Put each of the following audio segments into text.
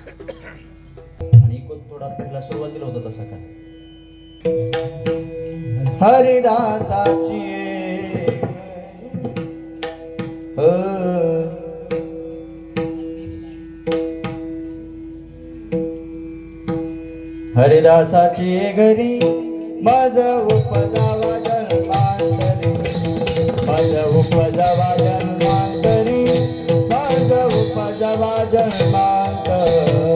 आणि थोडा पहिला सुरुवातीला होता तसा का हरिदासाची हरिदासाची घरी माझा उपजावा जन्मांतरी माझा उपजावा जन्मांतरी माझा उपजावा जन्मांतरी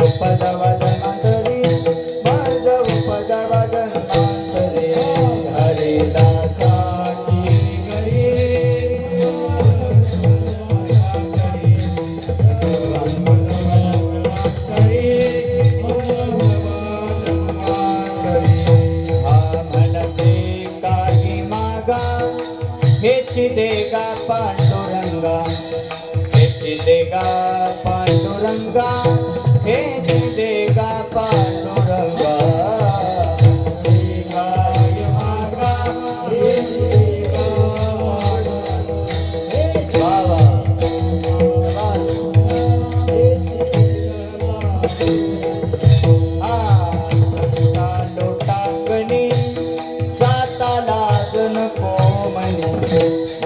उपजावा जन्मांतरी देगा पांडुरंगा हेची देगा पांडुरंगा हेची देगा पांडुरंगा गाय मागा हेची देगा बाबा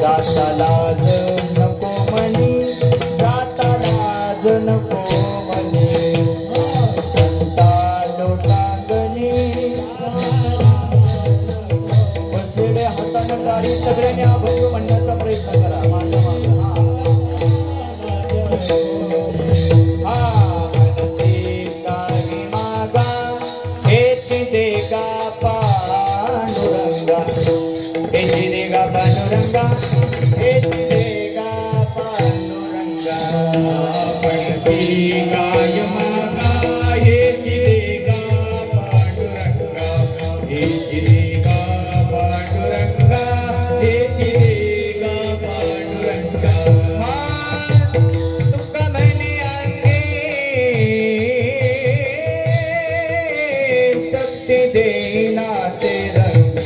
जाता लाज नको म्हणी जाता लाज नको म्हणी संता लोटांगणी बसलेले हातानं टाळी सगळ्यांनी अभंग म्हणण्याचा प्रयत्न करा माझ्या मागं मनसी काही मागा हेची देगा पांडुरंगा हेची देगा पांडुरंगा हेची देगा पांडुरंगा पणती गाय मागा हेची देगा पांडुरंगा हेची देगा पांडुरंगा हेची देगा पांडुरंगा तुका म्हणे अंगे शक्ती देईना ते रंग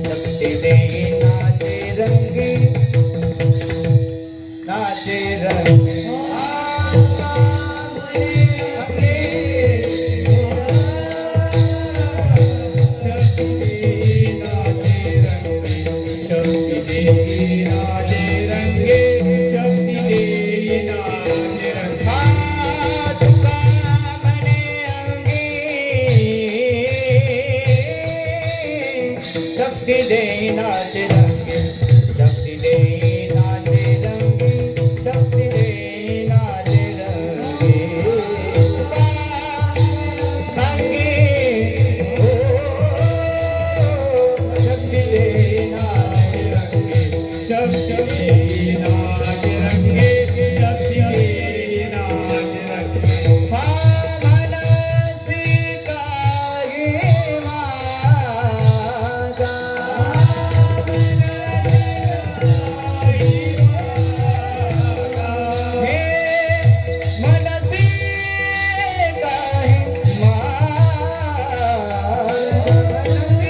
शक्ती देईना ते रंगी नाचे रंग शक्ती देईना ते रंगी शक्ती देईना ते रंगी शक्ती देईना ते रंगी रंगी हो शक्ती देईना ते रंगी शक्ती देईना ते रंगे शक्ती देईना ते रंगे मनसी काही मागा मनसी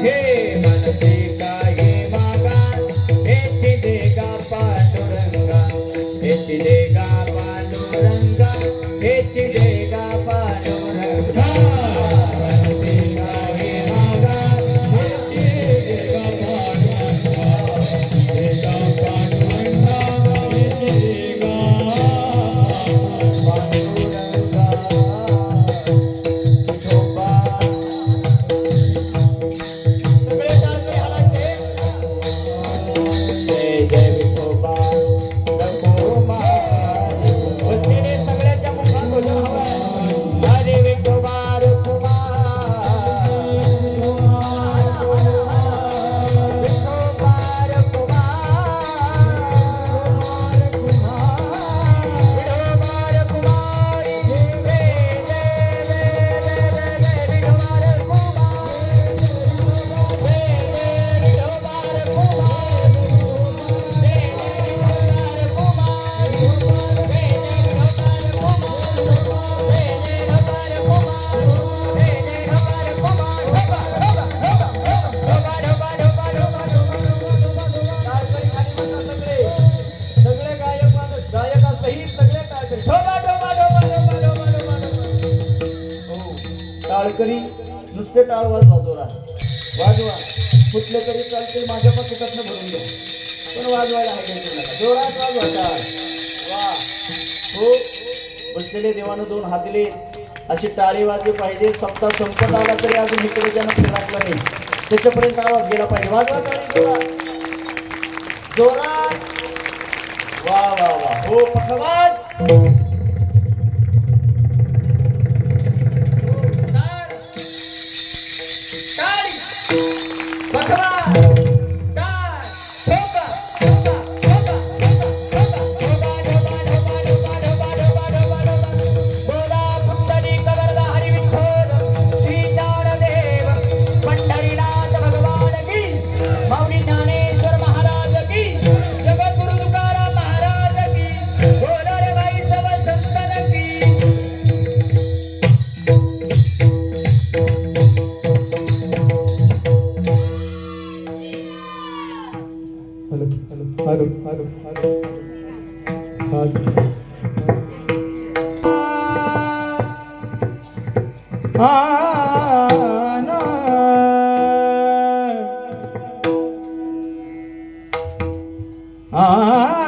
काही मनसी काही मागा हेची देगा पांडुरंगा हेची देगा पांडुरंगा हेची देगा पांडुरंगा मनसी काही मागा हेची देगा पांडुरंगा देगा पांडुरंगा हेची देगा पांडुरंगा शोभा सगळे टाळके हालायचे जय विठोबा रघुमा बसलेले सगळ्याच्या मुखात भजन हवं हरे विठोबा रघुमा विठोबा रघुमा विठोबा रघुमारी जय जय जय जय विठोबा रघुमा टाळकरी नुसते टाळ वाजवा वाजवा कुठले तरी चालते माझ्या पाकिटातनं भरून द्या पण वाजवायला हवे जोरात वाजवा टाळ वा हो बसलेले देवानं दोन हात दिले अशी टाळी वाजली पाहिजे सप्ताह संपत आला तरी अजून इकडे ज्यांना फिरकला नाही त्याच्यापर्यंत आवाज गेला पाहिजे वाजवा टाळी जोरात जोरात वा वा वा हो पखवाज पंढरी आना आना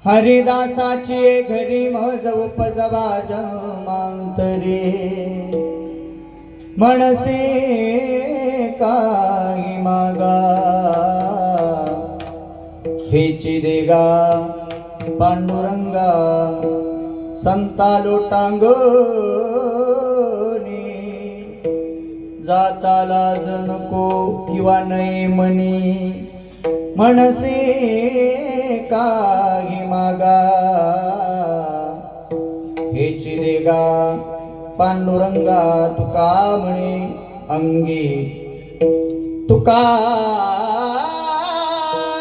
हरिदासाची घरी मज उपजवा जमांतरी मनसे काही मागा हेची देगा पांडुरंगा संता लोटांगणी जाताला जनको किंवा नये मनी मनसे काही मागा हेची देगा पांडुरंगा तुका म्हणे अंगी तुका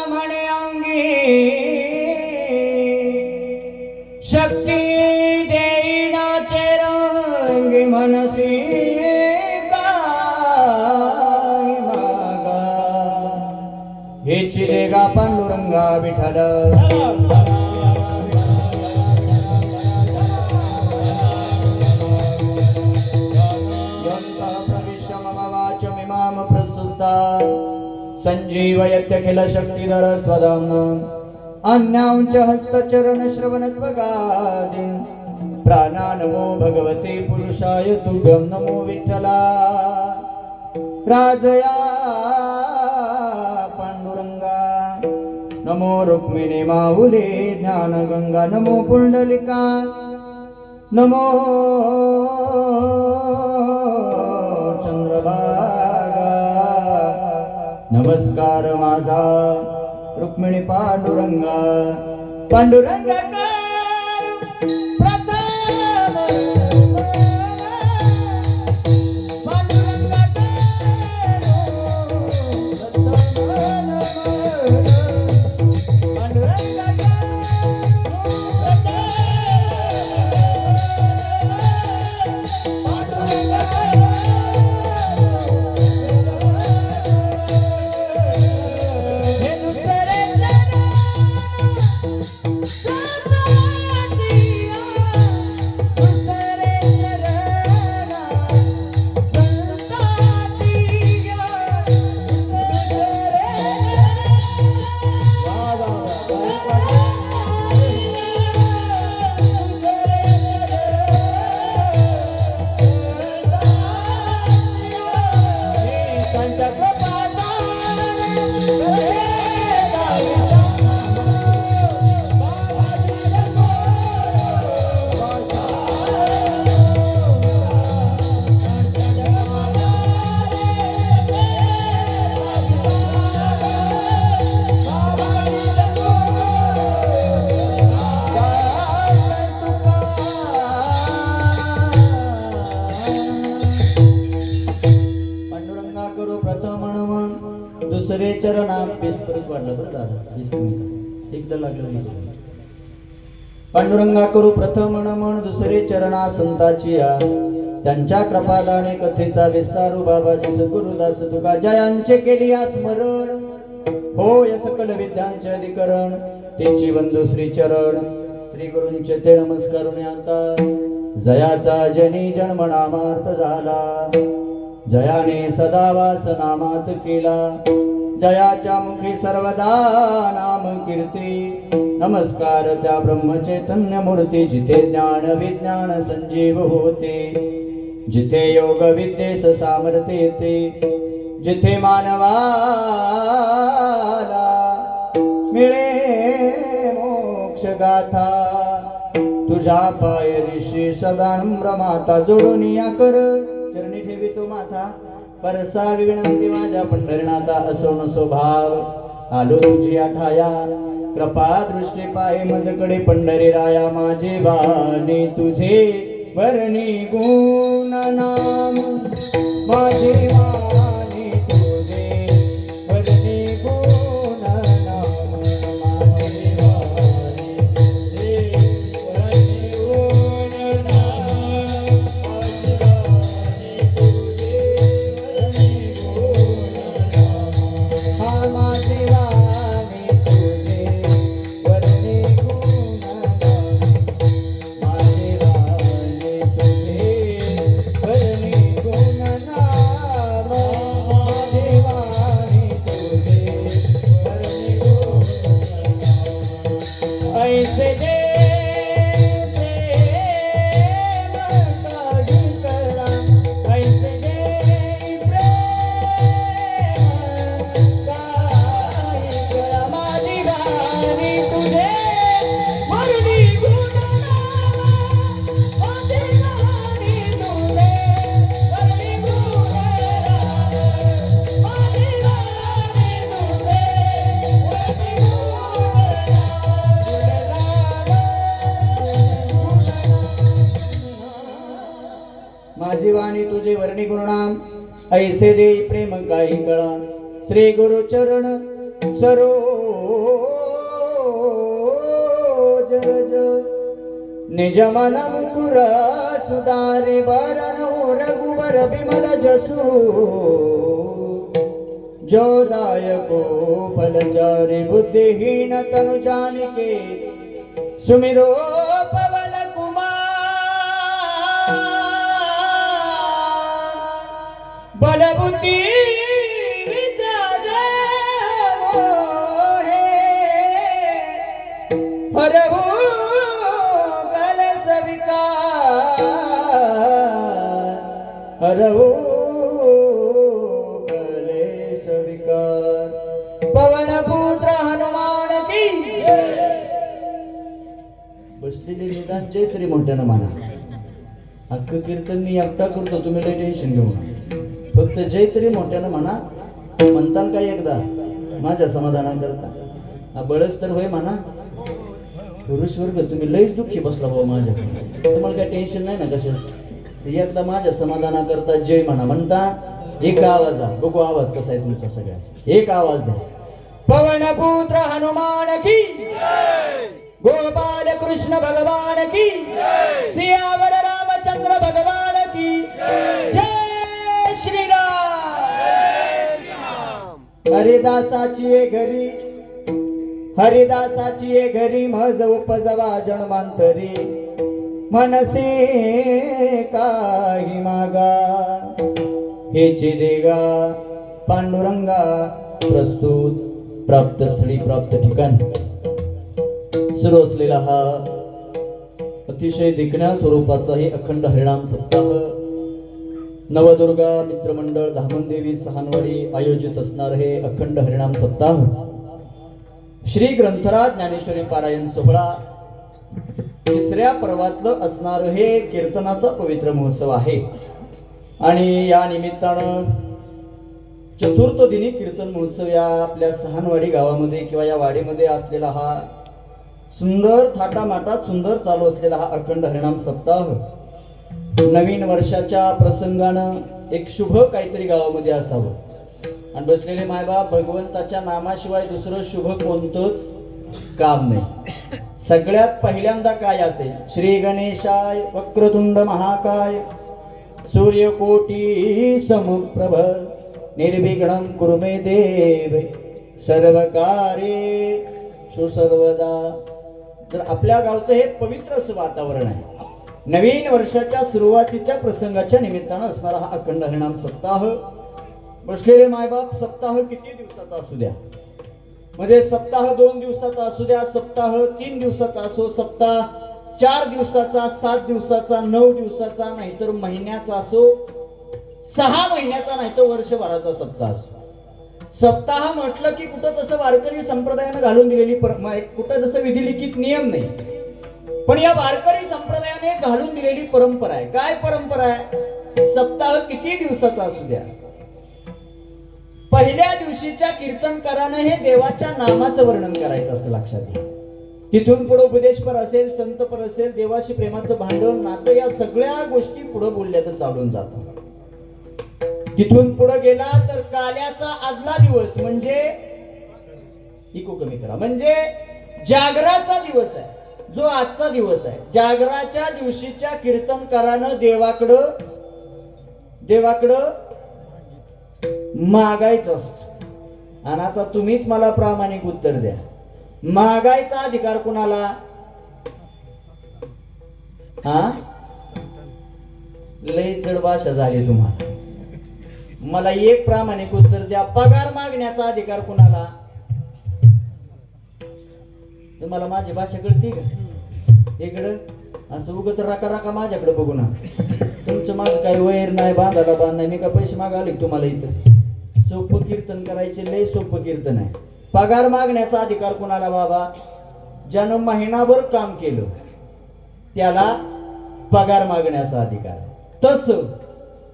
म्हणे अंगी शक्ती देईना रंगी मनसी काय मागा हेची देगा पांडुरंगा विठ्ठल संजीवयत्य खिल शक्तिधर स्वदम अन्यांच हस्तचरण श्रवणत्वगादीन प्राणा नमो भगवते पुरुषाय तुभ्यं नमो विठ्ठला राजया पांडुरंगा नमो रुक्मिणी माऊले ज्ञानगंगा नमो पुंडलिका नमो चंद्रभागा नमस्कार माझा रुक्मिणी पांडुरंगा पांडुरंगा दुसरे चरणा बेसपरीच वाढलं बरं झालं एकदा लागलं पांडुरंगा करू प्रथम नमन दुसरे चरणा संताची या त्यांच्या कृपादाने कथेचा विस्तारू बाबाजी सद्गुरुदास तुका जयांचे केली स्मरण हो या सकल विद्यांचे अधिकरण तेची बंधू श्री चरण श्री गुरूंचे ते नमस्कारून आता जयाचा जनी जन्म नामार्थ झाला जयाने सदा वास नामात केला जयाच्या मुखी सर्वदा नाम कीर्ती नमस्कार त्या ब्रह्मचैतन्य मूर्ती जिथे ज्ञान विज्ञान संजीव होते जिथे योग विद्येस सामर्थ्य येते जिथे मानवाला मिळे मोक्ष गाथा तुझ्या पाय दिशी सदा नम्र माता जोडून या कर चरणी ठेवितो माथा परसावी विनंती माझ्या पंढरीनाथा असो नसो भाव आलो तुझी आठाया कृपा दृष्टी पाय मजकडे पंढरी राया माझे वाणी तुझे वर्णी गुण नाम माझे वाणी तुझे वर्णी गुण नाम माझे वाणी तुझे वर्णी गुण नाम माझे वाणी तुझे वर्णी गुण नाम हा माझे वाणी तुझे वर्णी गुण नाम माझे वाणी तुझे वर्णी गुण नाम माझी वाणी तुझे वर्णी गुरुनाम ऐसे दे प्रेम काही कळा श्री गुरु चरण सरोज रज निज मन मुकुर सुधारे बरन रघुवर बिमल जसू जो दायको फलचारी बुद्धिहीन तनु जानिके सुमिरो पवन कुमार बल बुद्धि विद्या देवो हे हरहु गल सविकार हरहु पवन पुत्र हनुमान की बसलेले निदान जय तरी मोठ्यानं म्हणा. अख्खं कीर्तन मी एकटा करतो, तुम्ही लय टेन्शन घेऊ नका. फक्त जय तरी मोठ्यानं म्हणा. म्हणताल काय एकदा माझ्या समाधानाकरता हा बळच तर होय म्हणा. पुरुष वर्ग तुम्ही लयच दुःखी बसला बाबा माझ्याकडे, तुम्हाला काय टेन्शन नाही ना कशाचं. एकदा माझ्या समाधानाकरता जय म्हणा. म्हणता एक आवाज आहे, बघू आवाज कसा आहे तुमचा सगळ्याचा. एक आवाज द्या. पवन पुत्र हनुमान की गोपाल कृष्ण भगवान की सियावर रामचंद्र भगवान की जय श्रीराम. हरिदासाची घरी मज उपजवा जन्मांतरी मनसे काही मागा हेचे देगा पांडुरंगा प्रस्तुत प्राप्त स्थळी प्राप्त ठिकाण सुरू असलेला हा अतिशय देखण्या स्वरूपाचा हे अखंड हरिनाम सप्ताह नवदुर्गा मित्रमंडळ धामणदेवी सहानवाडी आयोजित असणार हे अखंड हरिनाम सप्ताह श्री ग्रंथराज ज्ञानेश्वरी पारायण सोहळा तिसऱ्या पर्वातलं असणार हे कीर्तनाचा पवित्र महोत्सव आहे. आणि या निमित्तानं चतुर्थ दिनी कीर्तन महोत्सव या आपल्या सहानवाडी गावामध्ये किंवा या वाडीमध्ये असलेला हा सुंदर थाटामाटात सुंदर चालू असलेला हा अखंड हरिनाम सप्ताह नवीन वर्षाच्या प्रसंगानं एक शुभ काहीतरी गावामध्ये असावं. आणि बसलेले मायबाप भगवंताच्या नामाशिवाय दुसरं शुभ कोणतंच काम नाही. सगळ्यात पहिल्यांदा काय असेल? श्री गणेशाय वक्रतुंड महाकाय सूर्यकोटी समप्रभ निर्विघ्नं कुरु मे देव सर्वकार्येषु सर्वदा. तर आपल्या गावचं हे पवित्र असं वातावरण आहे. नवीन वर्षाच्या सुरुवातीच्या प्रसंगाच्या निमित्तानं असणारा हा अखंड हरिनाम सप्ताह. बसलेले मायबाप सप्ताह किती दिवसाचा असू द्या, म्हणजे सप्ताह 2 दिवसाचा असू द्या, सप्ताह 3 दिवसाचा असो, सप्ताह 4 दिवसाचा, 7 दिवसाचा, 9 दिवसाचा, नाहीतर महिन्याचा असो, 6 महिन्याचा, नाहीतर वर्षभराचा सप्ताह असो. सप्ताह म्हटलं की कुठं तसं वारकरी संप्रदायानं घालून दिलेली कुठं तसं विधिलिखित नियम नाही, पण या वारकरी संप्रदायाने घालून दिलेली परंपरा आहे. काय परंपरा आहे? सप्ताह किती दिवसाचा असू द्या, पहिल्या दिवशीच्या कीर्तनकारानं हे देवाच्या नामाचं वर्णन करायचं असतं. लक्षात घ्या. तिथून पुढे उपदेशपर असेल, संतपर असेल, देवाशी प्रेमाचं भांडण नातं या सगळ्या गोष्टी पुढे बोलल्या तर चालून जातात. तिथून पुढे गेला तर काल्याचा आदला दिवस म्हणजे इको कमी करा, म्हणजे जागराचा दिवस आहे, जो आजचा दिवस आहे. जागराच्या दिवशीच्या कीर्तनकारानं देवाकडं मागायचं असतं. आणि आता तुम्हीच मला प्रामाणिक उत्तर द्या, मागायचा अधिकार कुणाला? हा, लय जड भाषा झाली तुम्हाला. मला एक प्रामाणिक उत्तर द्या, पगार मागण्याचा अधिकार कुणाला? तुम्हाला माझी भाषा कळते का? इकडं असं उगत राका राका माझ्याकडे बघू ना. तुमचं माझं काही वैर नाही, बांधायला बांध नाही, मी का पैसे मागाले तुम्हाला? इथं सोपं कीर्तन करायचे, लय सोपं कीर्तन आहे. पगार मागण्याचा अधिकार कुणाला बाबा? ज्यानं महिनाभर काम केलं त्याला पगार मागण्याचा अधिकार. तस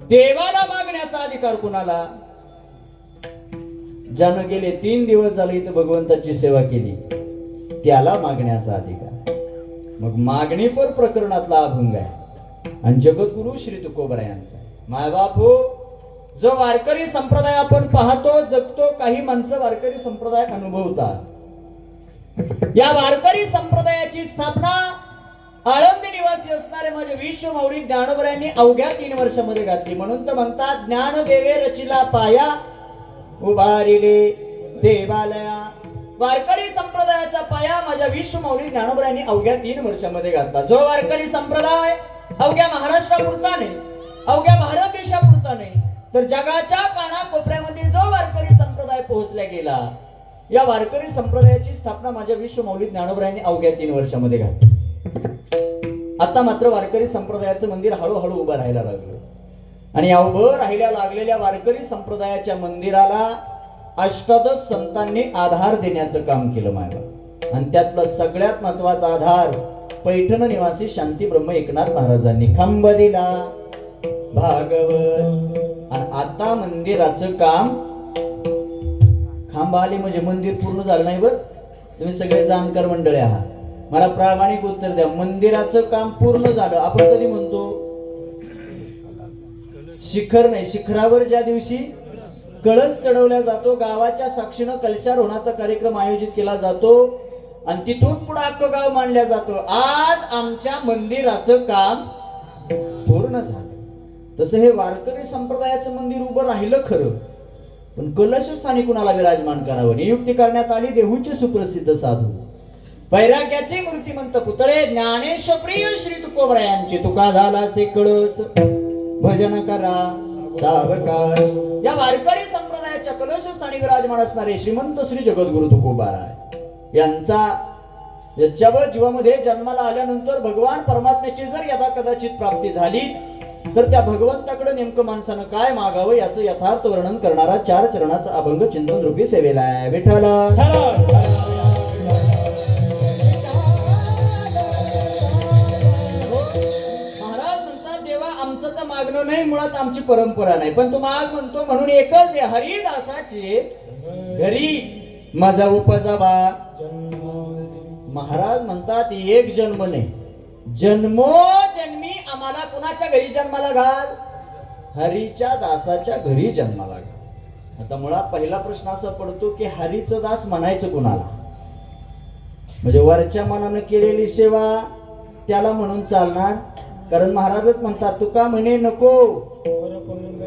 देवाला मागण्याचा अधिकार कुणाला? ज्यानं गेले 3 दिवस झाले इथं भगवंताची सेवा केली त्याला मागण्याचा अधिकार. मग मागणी पर प्रकरणातला अभंग आहे. आणि जगद्गुरु श्री तुकोबरायांचा आहे. मायबाप हो, जो वारकरी संप्रदाय आपण पाहतो, जगतो, काही माणसं वारकरी संप्रदाय अनुभवतात. या वारकरी संप्रदायाची स्थापना आळंदी निवासी असणारे माझे विश्वमौली ज्ञानोबरायांनी अवघ्या 3 वर्षामध्ये घातली. म्हणून तर म्हणतात, ज्ञानदेवे रचिला पाया, उभारिले देवालया. वारकरी संप्रदायाचा पाया माझ्या विश्वमौली ज्ञानोबरायांनी अवघ्या 3 वर्षामध्ये घातला. जो वारकरी संप्रदाय अवघ्या महाराष्ट्रापुरता नाही, अवघ्या भारत देशापुरता नाही, तर जगाच्या कानाकोपऱ्यामध्ये जो वारकरी संप्रदाय पोहोचला गेला, या वारकरी संप्रदायाची स्थापना माझ्या विश्वमौली ज्ञानोबरायांनी अवघ्या 3 वर्षामध्ये घातली. आता मात्र वारकरी संप्रदायाचं मंदिर हळूहळू उभं राहायला लागलं. आणि या उभं राहायला लागलेल्या वारकरी संप्रदायाच्या मंदिराला अष्टादश संतांनी आधार देण्याचं काम केलं मायबा. आणि त्यातला सगळ्यात महत्वाचा आधार पैठण निवासी शांती ब्रह्म एकनाथ महाराजांनी खांब दिला भागवत. आणि आता मंदिराचं काम, खांब आले म्हणजे मंदिर पूर्ण झालं नाही. बर, तुम्ही सगळे जाणकार मंडळी आहात, मला प्रामाणिक उत्तर द्या. मंदिराचं काम पूर्ण झालं. आपण कधी म्हणतो? शिखर नाही, शिखरावर ज्या दिवशी कळस चढवला जातो, गावाच्या साक्षीनं कलशारोहणाचा कार्यक्रम आयोजित केला जातो आणि तिथून पुढे अख्खं गाव मानल्या जातो. आज आमच्या मंदिराचं काम पूर्ण झालं. तसं हे वारकरी संप्रदायाचं मंदिर उभं राहिलं खरं, पण कलशस्थानी कुणाला विराजमान करावं नियुक्ती करण्यात आली. देहूचे सुप्रसिद्ध साधू वैराग्याचे मूर्तिमंत पुतळे ज्ञानेश्वप्रिय श्री तुकोबरायांची तुका झाला से कळस, भजन करा सावकाश. या वारकरी संप्रदायाच्या कलशस्थानी विराजमान असणारे श्रीमंत श्री जगद्गुरु तुकोबाराय यांच्या जीवामध्ये जन्माला आल्यानंतर भगवान परमात्म्याची जर यदा कदाचित प्राप्ती झालीच, तर त्या भगवंताकडे नेमकं माणसानं काय मागावं याचं यथार्थ वर्णन करणारा 4 चरणाचा अभंग चिंतन रूपी सेवेला आहे. विठ्ठल मागणं नाही, मुळात आमची परंपरा नाही, पण तू माग म्हणतो म्हणून एकच दे. हरिदासाचे घरी माझा उपजा बा. महाराज म्हणतात, एक जन्म नाही, जन्मोजन्मी आम्हाला कुणाच्या घरी जन्माला घाल? हरीच्या दासाच्या घरी जन्माला घाल. आता मुळात पहिला प्रश्न असा पडतो की हरीचं दास म्हणायचं कुणाला? म्हणजे वरच्या मनानं केलेली सेवा त्याला म्हणून चालणार? कारण महाराजच म्हणतात, तुका म्हणे नको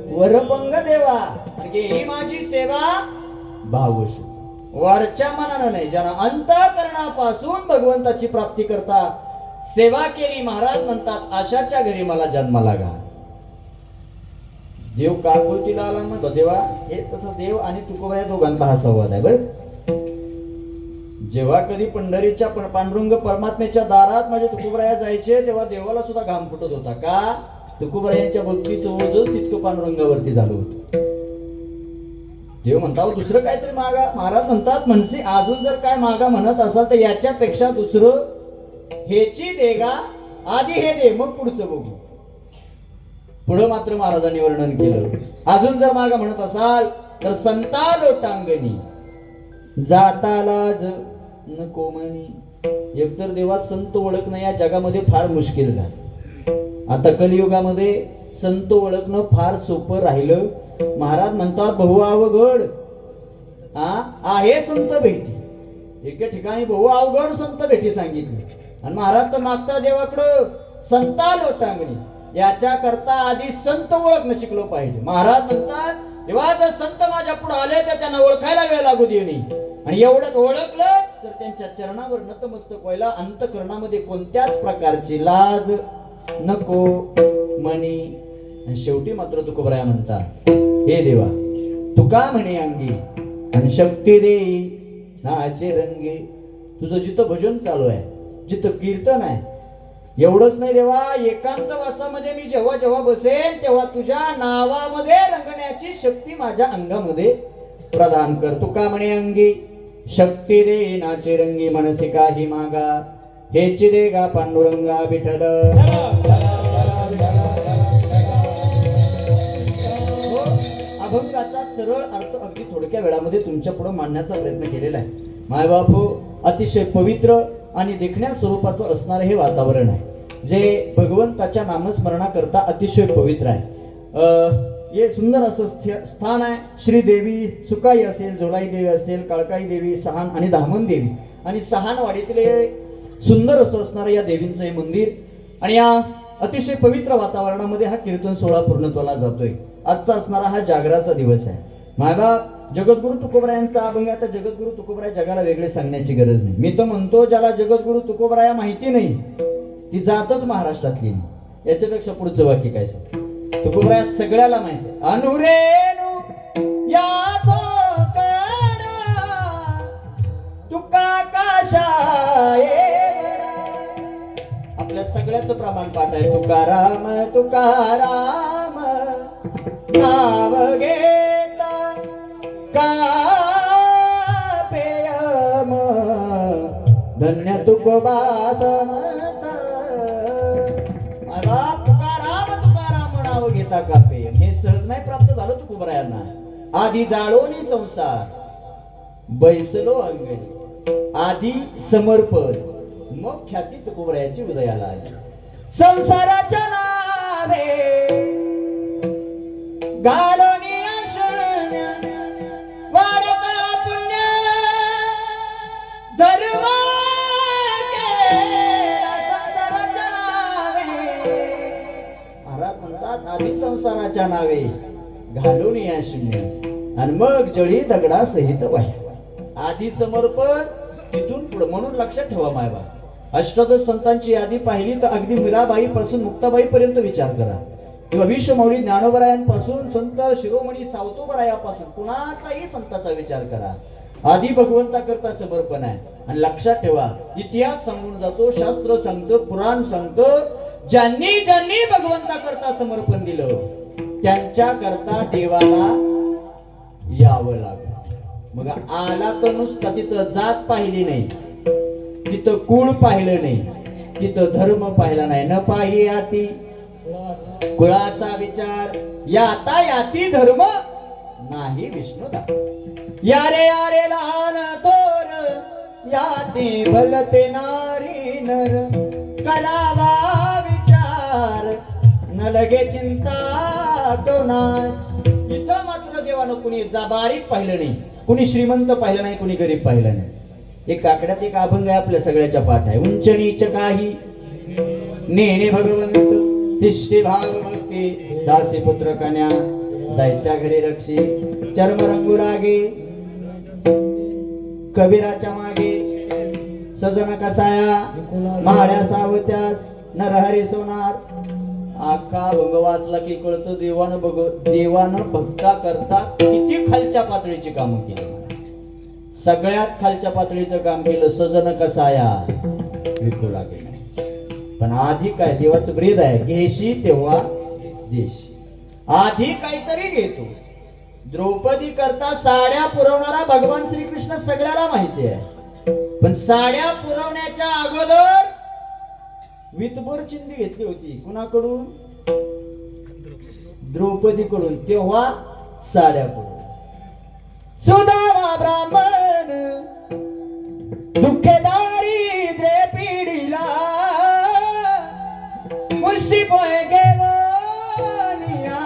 वरपंग देवा, ही माझी सेवा भावश. वरच्या मनानं नाही, ज्यानं अंतःकरणापासून भगवंताची प्राप्ती करता सेवा केली, महाराज म्हणतात अशाच्या घरी मला जन्माला घाल. देव काकुलतीला आला ना देवा, हे तसं देव आणि तुकोबा दोघांचा हा संवाद आहे. बरं, जेव्हा कधी पंढरीच्या पांडुरंग परमात्म्याच्या दारात माझे तुकोबराया जायचे, तेव्हा देवाला सुद्धा घाम फुटत होता. का? तुकोबरायांच्या भक्तीचं ओझ तितकं पांडुरंगावरती झालं होतं. देव म्हणता दुसरं काहीतरी मागा. महाराज म्हणतात, म्हणसे अजून जर काय मागा म्हणत असाल तर याच्यापेक्षा दुसरं हेची देगा, आधी हे दे मग पुढचं बघू. पुढं मात्र महाराजांनी वर्णन केलं, अजून जर मागा म्हणत असाल तर संता लोटांगणी जाता लाज नको म्हणी. एकतर देवा संत ओळखणं या जगामध्ये फार मुश्किल झालं. आता कलियुगामध्ये संत ओळखणं फार सोपं राहिलं. महाराज म्हणतात, बहु अवघड आहे संत भेटी. एके ठिकाणी बहु अवघड संत भेटी सांगितली आणि महाराज तर मागता देवाकडं संता लोटांगणी. याच्या करता आधी संत ओळखणं शिकलो पाहिजे. महाराज म्हणतात, तेव्हा जर संत माझ्या पुढे आले तर त्यांना ओळखायला वेळ लागू दे नाही. आणि एवढंच ओळखलंच तर त्यांच्या चरणावर नतमस्तक व्हायला अंतःकरणामध्ये कोणत्याच प्रकारची लाज नको म्हणी. आणि शेवटी मात्र तुकोबराया म्हणतात, हे देवा तुका म्हणे अंगी आणि शक्ती देई नाचे रंगे. तुझं जिथं भजन चालू आहे, जिथं कीर्तन आहे, एवढंच नाही देवा, एकांत वासामध्ये मी जेव्हा जेव्हा बसेन तेव्हा तुझ्या नावामध्ये रंगण्याची शक्ती माझ्या अंगामध्ये प्रदान कर. तुका म्हणे अंगी शक्ती दे नाचे रंगी, मनसे काही मागा हेची दे गा पांडुरंगा विठ्ठल. अभंगाचा सरळ अर्थ अगदी थोडक्या वेळामध्ये तुमच्या पुढे मांडण्याचा प्रयत्न केलेला आहे. मायबाप, अतिशय पवित्र आणि देखण्या स्वरूपाचं असणारं हे वातावरण आहे. जे भगवंताच्या नामस्मरणाकरता अतिशय पवित्र आहे. हे सुंदर असं स्थान आहे. श्रीदेवी सुकाई असेल, झोलाई देवी असेल, काळकाई देवी, सहान आणि धामण देवी आणि सहानवाडीतील हे सुंदर असं असणारं या देवींचं हे मंदिर. आणि या अतिशय पवित्र वातावरणामध्ये हा कीर्तन सोहळा पूर्णत्वाला जातोय. आजचा असणारा हा जागराचा दिवस आहे. मायबाप जगद्गुरु तुकोबरायांचा अभंग. आता जगद्गुरु तुकोबराय जगाला वेगळे सांगण्याची गरज नाही. मी तर म्हणतो ज्याला जगद्गुरु तुकोबराया माहिती नाही ती जातच महाराष्ट्रातली नाही. याच्यापेक्षा पुढचं वाक्य काय सांग. तुकोबराया सगळ्याला माहिती आहे. अनुरेनु या थोकडा तुका काशाये आपल्या सगळ्याचं प्रमाण पाठ आहे. तुकाराम तुकाराम नाव घेता का पेयम धन्य तुकोबा समर्थ. बाप तुकाराम तुकाराम नाव घेता का पेयम. हे सहज नाही प्राप्त झालं तुकोबरायांना. आधी जाळोनी संसार बैसलो अंगणी आधी समर्पण मग ख्याती तुकोबरायाची उदयाला आली. संसाराच्या नावे घालोनी शून्य वाढता पुण्य धर्म केला संसाराच्या नावे. महाराज म्हणतात आधी संसाराच्या नावे घालोनी शून्य आणि मग जळी दगडा सहित वाह्या. आधी समर्पण तिथून पुढे. म्हणून लक्षात ठेवा मायबा, अष्टादश संतांची यादी पाहिली तर अगदी मीराबाई पासून मुक्ताबाई पर्यंत विचार करा, किंवा विश्वमौली ज्ञानोबरायांपासून संत शिरोमणी सावतोबरायापासून कुणाचाही संताचा विचार करा. आधी भगवंता करता समर्पण आहे. आणि लक्षात ठेवा इतिहास सांगून जातो, शास्त्र सांगतं, पुराण सांगतं, ज्यांनी ज्यांनी भगवंता करता समर्पण दिलं त्यांच्या करता देवाला यावं लागलं. मग आला तर नुसता तिथं जात पाहिली नाही, तिथं कुळ पाहिलं नाही, तिथं धर्म पाहिला नाही. न पाहि याती कुळाचा विचार याता याती धर्म नाही विष्णुदास. यारे यारे लहान थोर याती भलते नारी नर करावा विचार न लगे चिंता कोणाच. इथं मात्र देवानं कुणी बारीक पाहिलं नाही, कुणी श्रीमंत पाहिलं नाही, कुणी गरीब पाहिलं नाही. एक काकड्यात एक अभंग आहे आपल्या सगळ्याच्या पाठ आहे. उंच नीच काही नेणे भगवंत तिष्ठे भाव भक्ती दासी पुत्र कन्या दैत्या घरी रक्षी चर्म रंगू लागे कबीराच्या मागे सजन कसाया माळ्या सावत्यास नरहरी सोनार. आखा अभंग वाचला की कळतं देवानं भक्ता करता किती खालच्या पातळीची कामं केली. सगळ्यात खालच्या पातळीचं काम केलं. सजन कसाया विकू लागे. पण आधी काय देवाचं ब्रीद आहे, घेशी तेव्हा देशी. आधी काहीतरी घेतो. द्रौपदी करता साड्या पुरवणारा भगवान श्रीकृष्ण सगळ्याला माहिती आहे. पण साड्या पुरवण्याच्या अगोदर वितभर चिंदी घेतली होती. कुणाकडून? द्रौपदीकडून. तेव्हा साड्या पुरवल्या. सुदामा ब्राह्मण दुःखेदारी द्रे पिढीला मुष्टी पोहे घेवनिया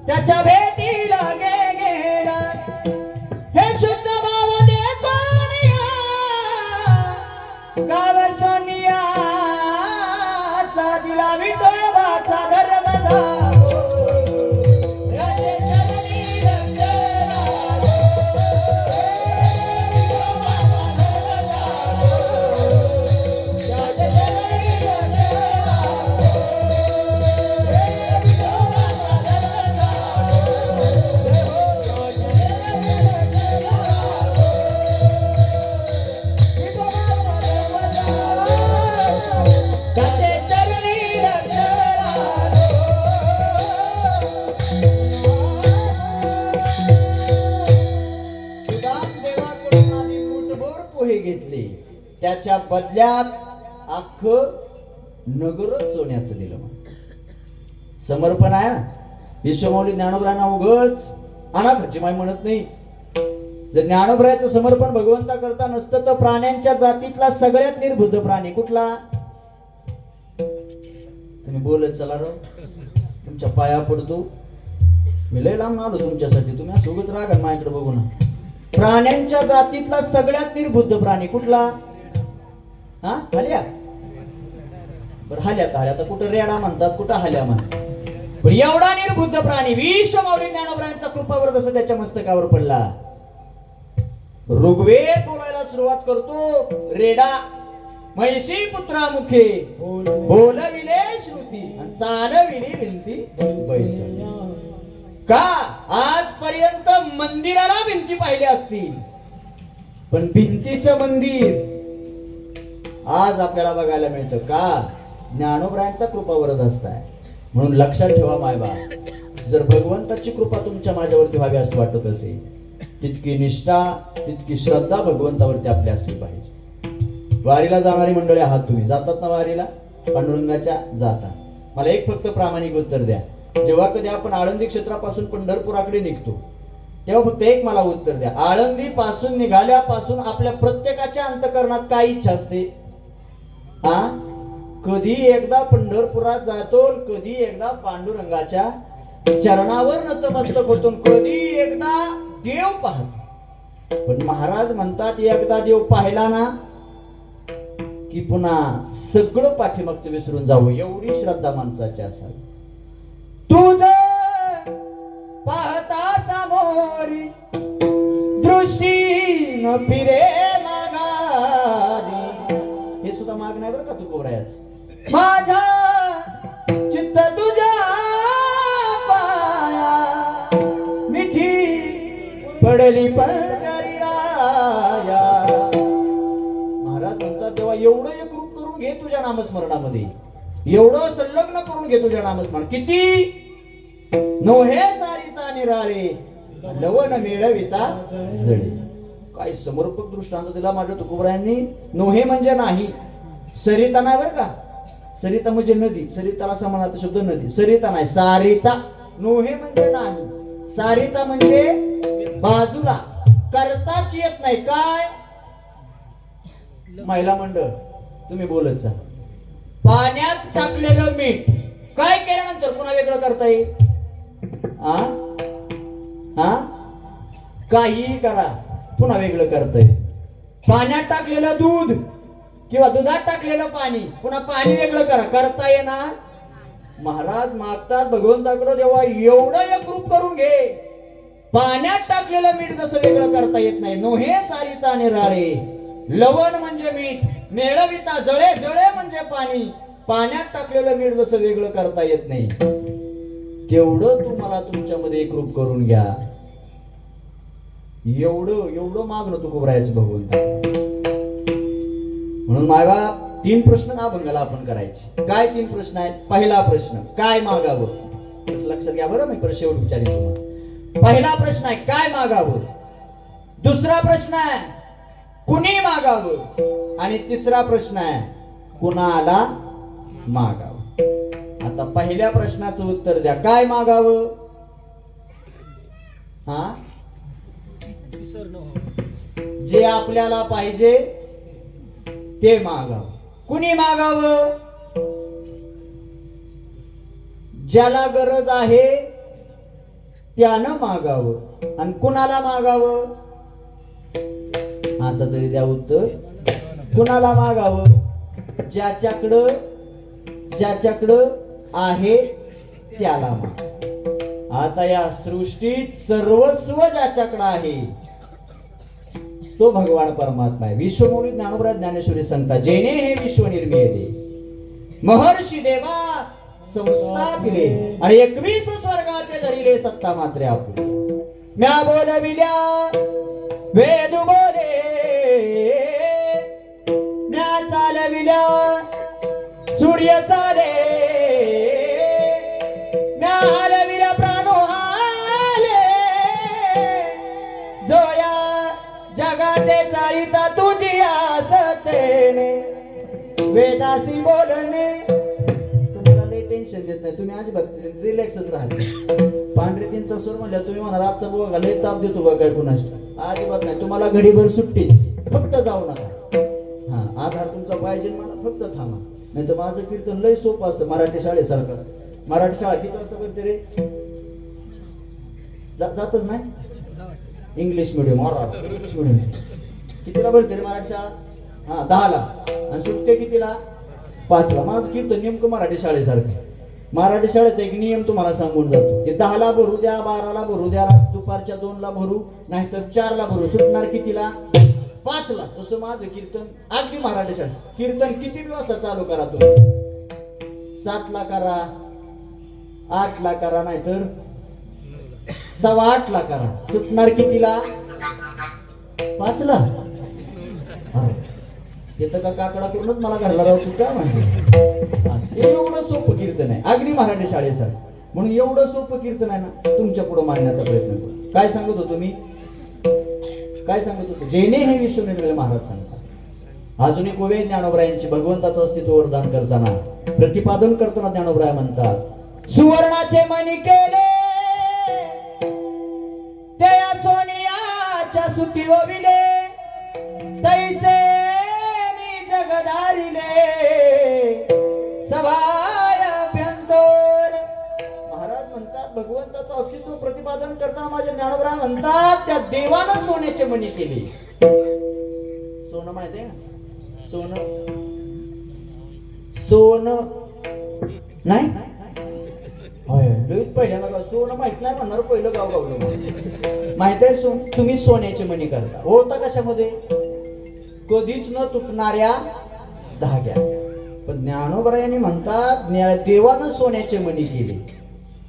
त्याच्या भेटीला गेला. हे शुद्ध भाव दे कोणिया गावर सोनिया चा दिला विठोबाचा धर्म धावो. घेतले त्याच्या बदल्यात अख्ख नगरच सोन्याचं दिलं. समर्पण आहे ना. विश्वमौली ज्ञानोबरांना उगच अनाथाची माय म्हणत नाही. जर ज्ञानोबराचं समर्पण भगवंता करता नसतं तर प्राण्यांच्या जातीतला सगळ्यात निर्बुद्ध प्राणी कुठला? तुम्ही बोलत चला राव, तुमच्या पाया पडतो. मी लय लांब आलो तुमच्यासाठी, तुम्ही सोबत राहा माझ्याकडे बघू ना. प्राण्यांच्या जातीतला सगळ्यात निर्बुद्ध प्राणी कुठला? हा, हल्या. बरं, हल्या तर कुठं रेडा म्हणतात, कुठं हल्या म्हणतात. पण एवढा निर्बुद्ध प्राणी विश्वमाऊली ज्ञानोबरायांचा कृपावर जसं त्याच्या मस्तकावर पडला. ऋग्वेद बोलायला सुरुवात करतो. रेडा म्हैसी पुत्रामुखे बोलविले श्रुती आणि चालविली भिंती बैसोनी. का आजपर्यंत मंदिराला भिंती पाहिल्या असतील, पण भिंतीचं मंदिर आज आपल्याला बघायला मिळतं. का? ज्ञानोबरायांचा कृपावरच असताय. म्हणून लक्षात ठेवा मायबा, जर भगवंताची कृपा तुमच्या माझ्यावरती व्हावी असं वाटत असेल, तितकी निष्ठा, तितकी श्रद्धा भगवंतावरती आपली असली पाहिजे. वारीला जाणारी मंडळी आहात तुम्ही, जातात ना वारीला? पांडुरंगाच्या जाता. मला एक फक्त प्रामाणिक उत्तर द्या. जेव्हा कधी आपण आळंदी क्षेत्रापासून पंढरपुराकडे निघतो, तेव्हा फक्त एक मला उत्तर द्या. आळंदी पासून निघाल्यापासून आपल्या प्रत्येकाच्या अंतःकरणात काय इच्छा असते? हा, कधी एकदा पंढरपुरात जातो, कधी एकदा पांडुरंगाच्या चरणावर नतमस्तक होतो, कधी एकदा देव पाहतो. पण महाराज म्हणतात, एकदा देव पाहिला ना की पुन्हा सगळं पाठीमागचं विसरून जावं, एवढी श्रद्धा माणसाची असावी. तुझ पाहता समोरी दृष्टी न फिरे माघारी. हे सुद्धा माग नाही बरं का तुकोबरायाच. माझ्या चित्त तुझ्या पाया मिठी पडली पंढरीराया. महाराज म्हणतात, तेव्हा एवढं एक रूप करून घे तुझ्या नामस्मरणामध्ये, एवढं संलग्न करून घे तुझ्या नामस्मरण. किती नोहे सारिता निराळे लवण मिळविता जळे. काय समर्पक दृष्टांत दिला माझ्या तुकोबरायांनी. नोहे म्हणजे नाही, सरिता नाही बरं का. सरिता म्हणजे नदी, सरिताला समानार्थ शब्द नदी. सरिता नाही, सारिता. नोहे म्हणजे नाही, सारिता म्हणजे बाजूला, करताच येत नाही. काय? महिला मंडळ तुम्ही बोलत जा. पाण्यात टाकलेलं मीठ काय केल्यानंतर पुन्हा वेगळं करता येईल? काही करा, पुन्हा वेगळं करता येईल. पाण्यात टाकलेलं दूध किंवा दुधात टाकलेलं पाणी, पुन्हा पाणी वेगळं करा, करता येणार? महाराज मागतात भगवंताकडे, तेव्हा एवढं एक रूप करून घे. पाण्यात टाकलेलं मीठ जसं वेगळं करता येत नाही. नोहे सारिता निराळे, लवण म्हणजे मीठ, मेळविता जळे, जळे म्हणजे पाणी. पाण्यात टाकलेलं मीठ जसं वेगळं करता येत नाही, तेवढं तुम्हाला तुमच्यामध्ये एक रूप करून घ्या. एवढं मागणं तुकोबरायाचं भगवंता. म्हणून मागा 3 प्रश्न अभंगाला आपण करायचे. काय 3 प्रश्न आहेत? पहिला प्रश्न, काय मागावं? लक्षात घ्या बरं, मी प्रश्न शेवट विचारेन तुम्हाला. पहिला प्रश्न आहे काय मागावं. दुसरा प्रश्न आहे कुणी मागावं. आणि तिसरा प्रश्न आहे कुणाला मागावं. आता पहिल्या प्रश्नाचं उत्तर द्या. काय मागावं? हा, जे आपल्याला पाहिजे ते मागावं. कुणी मागावं? ज्याला गरज आहे त्यानं मागावं. आणि कुणाला मागावं? आता तरी द्या उत्तर. कुणाला मागावं? ज्याच्याकडं आहे त्याला माग. आता या सृष्टीत सर्वस्व ज्याच्याकडे आहे तो भगवान परमात्मा आहे. विश्वमौली ज्ञानोबराय ज्ञानेश्वरी सांगता, जेने हे विश्व निर्मिले महर्षी देवा संस्थापिले आणि 21 स्वर्गाचे धरिले सत्ता मात्रे आपले. म्या बोलविल्या वेद बोले, म्या चालविल्या सूर्य चाले, म्या हलविल्या प्राणो हाले, जोया जगाते चाळीता तुझी आसतेने वेदासी बोलणे. तुम्हाला लई टेन्शन देत नाही, तुम्ही अजिबात रिलॅक्सच राहते. पांढरेतींचा सूर म्हणल्या तुम्ही म्हणाल आजचा बोगा लई ताप देतो बघा काय कुणाष्ट. अजिबात नाही, तुम्हाला घडीभर सुट्टीच, फक्त जाऊ नका. हा, आधार तुमचा पाहिजे मला, फक्त थांबा. नाही तर माझं कीर्तन लय सोपं असतं, मराठी शाळेसारखं असतं. मराठी शाळा किती वाजता भरते रे? जातच नाही. इंग्लिश मिडियम इंग्लिश मिडियम कितीला भरते रे मराठी शाळा? हा 10ला. आणि सुट्टे कितीला? 5ला. माझं कीर्तन नेमकं मराठी शाळेसारखं. मराठी शाळेचा एक नियम तुम्हाला सांगून जातो की 10ला भरू द्या, 12ला भरू द्या, दुपारच्या 2ला भरू, नाहीतर 4ला भरू. सुटणार कितीला? 5ला. तसं माझं कीर्तन अगदी मराठी शाळेत. कीर्तन किती वाजता चालू करा तुम्ही? 7ला करा, 8ला करा, नाहीतर 7:15ला करा. सुटणार कितीला? 5ला. येतं का काकडा करूनच मला घरला राहू तू काय म्हणते? एवढं सोपं कीर्तन आहे अगदी मराठी शाळेसारखं. म्हणून एवढं सोपं कीर्तन आहे ना, तुमच्या पुढे मांडण्याचा प्रयत्न करू. काय सांगत होतो मी? काय सांगत होतो? जेणे हे विश्व निर्मिले महाराज सांगतात. अजून एक ओवी ज्ञानोबरायांची भगवंताचं अस्तित्व वरदान करताना, प्रतिपादन करताना ज्ञानोबराय म्हणतात, सुवर्णाचे मणी केले त्या सोनियाच्या सुती ओविले, तैसे मी जगदारिले सभाय अभ्यंतर. महाराज म्हणतात भगवंताचं अस्तित्व प्रतिपादन करताना माझे ज्ञानोबराय म्हणतात त्या देवानं सोन्याचे मणी केले. सोनं माहितीये ना? सोनं नाही पहिल्यांदा सोनं माहित नाही म्हणणार, पहिलं गाव गावलं माहित आहे. तुम्ही सोन्याचे मणी करता. होता कशामध्ये? कधीच न तुटणाऱ्या धाग्या. पण ज्ञानोबरायांनी म्हणतात देवानं सोन्याचे मणी केले,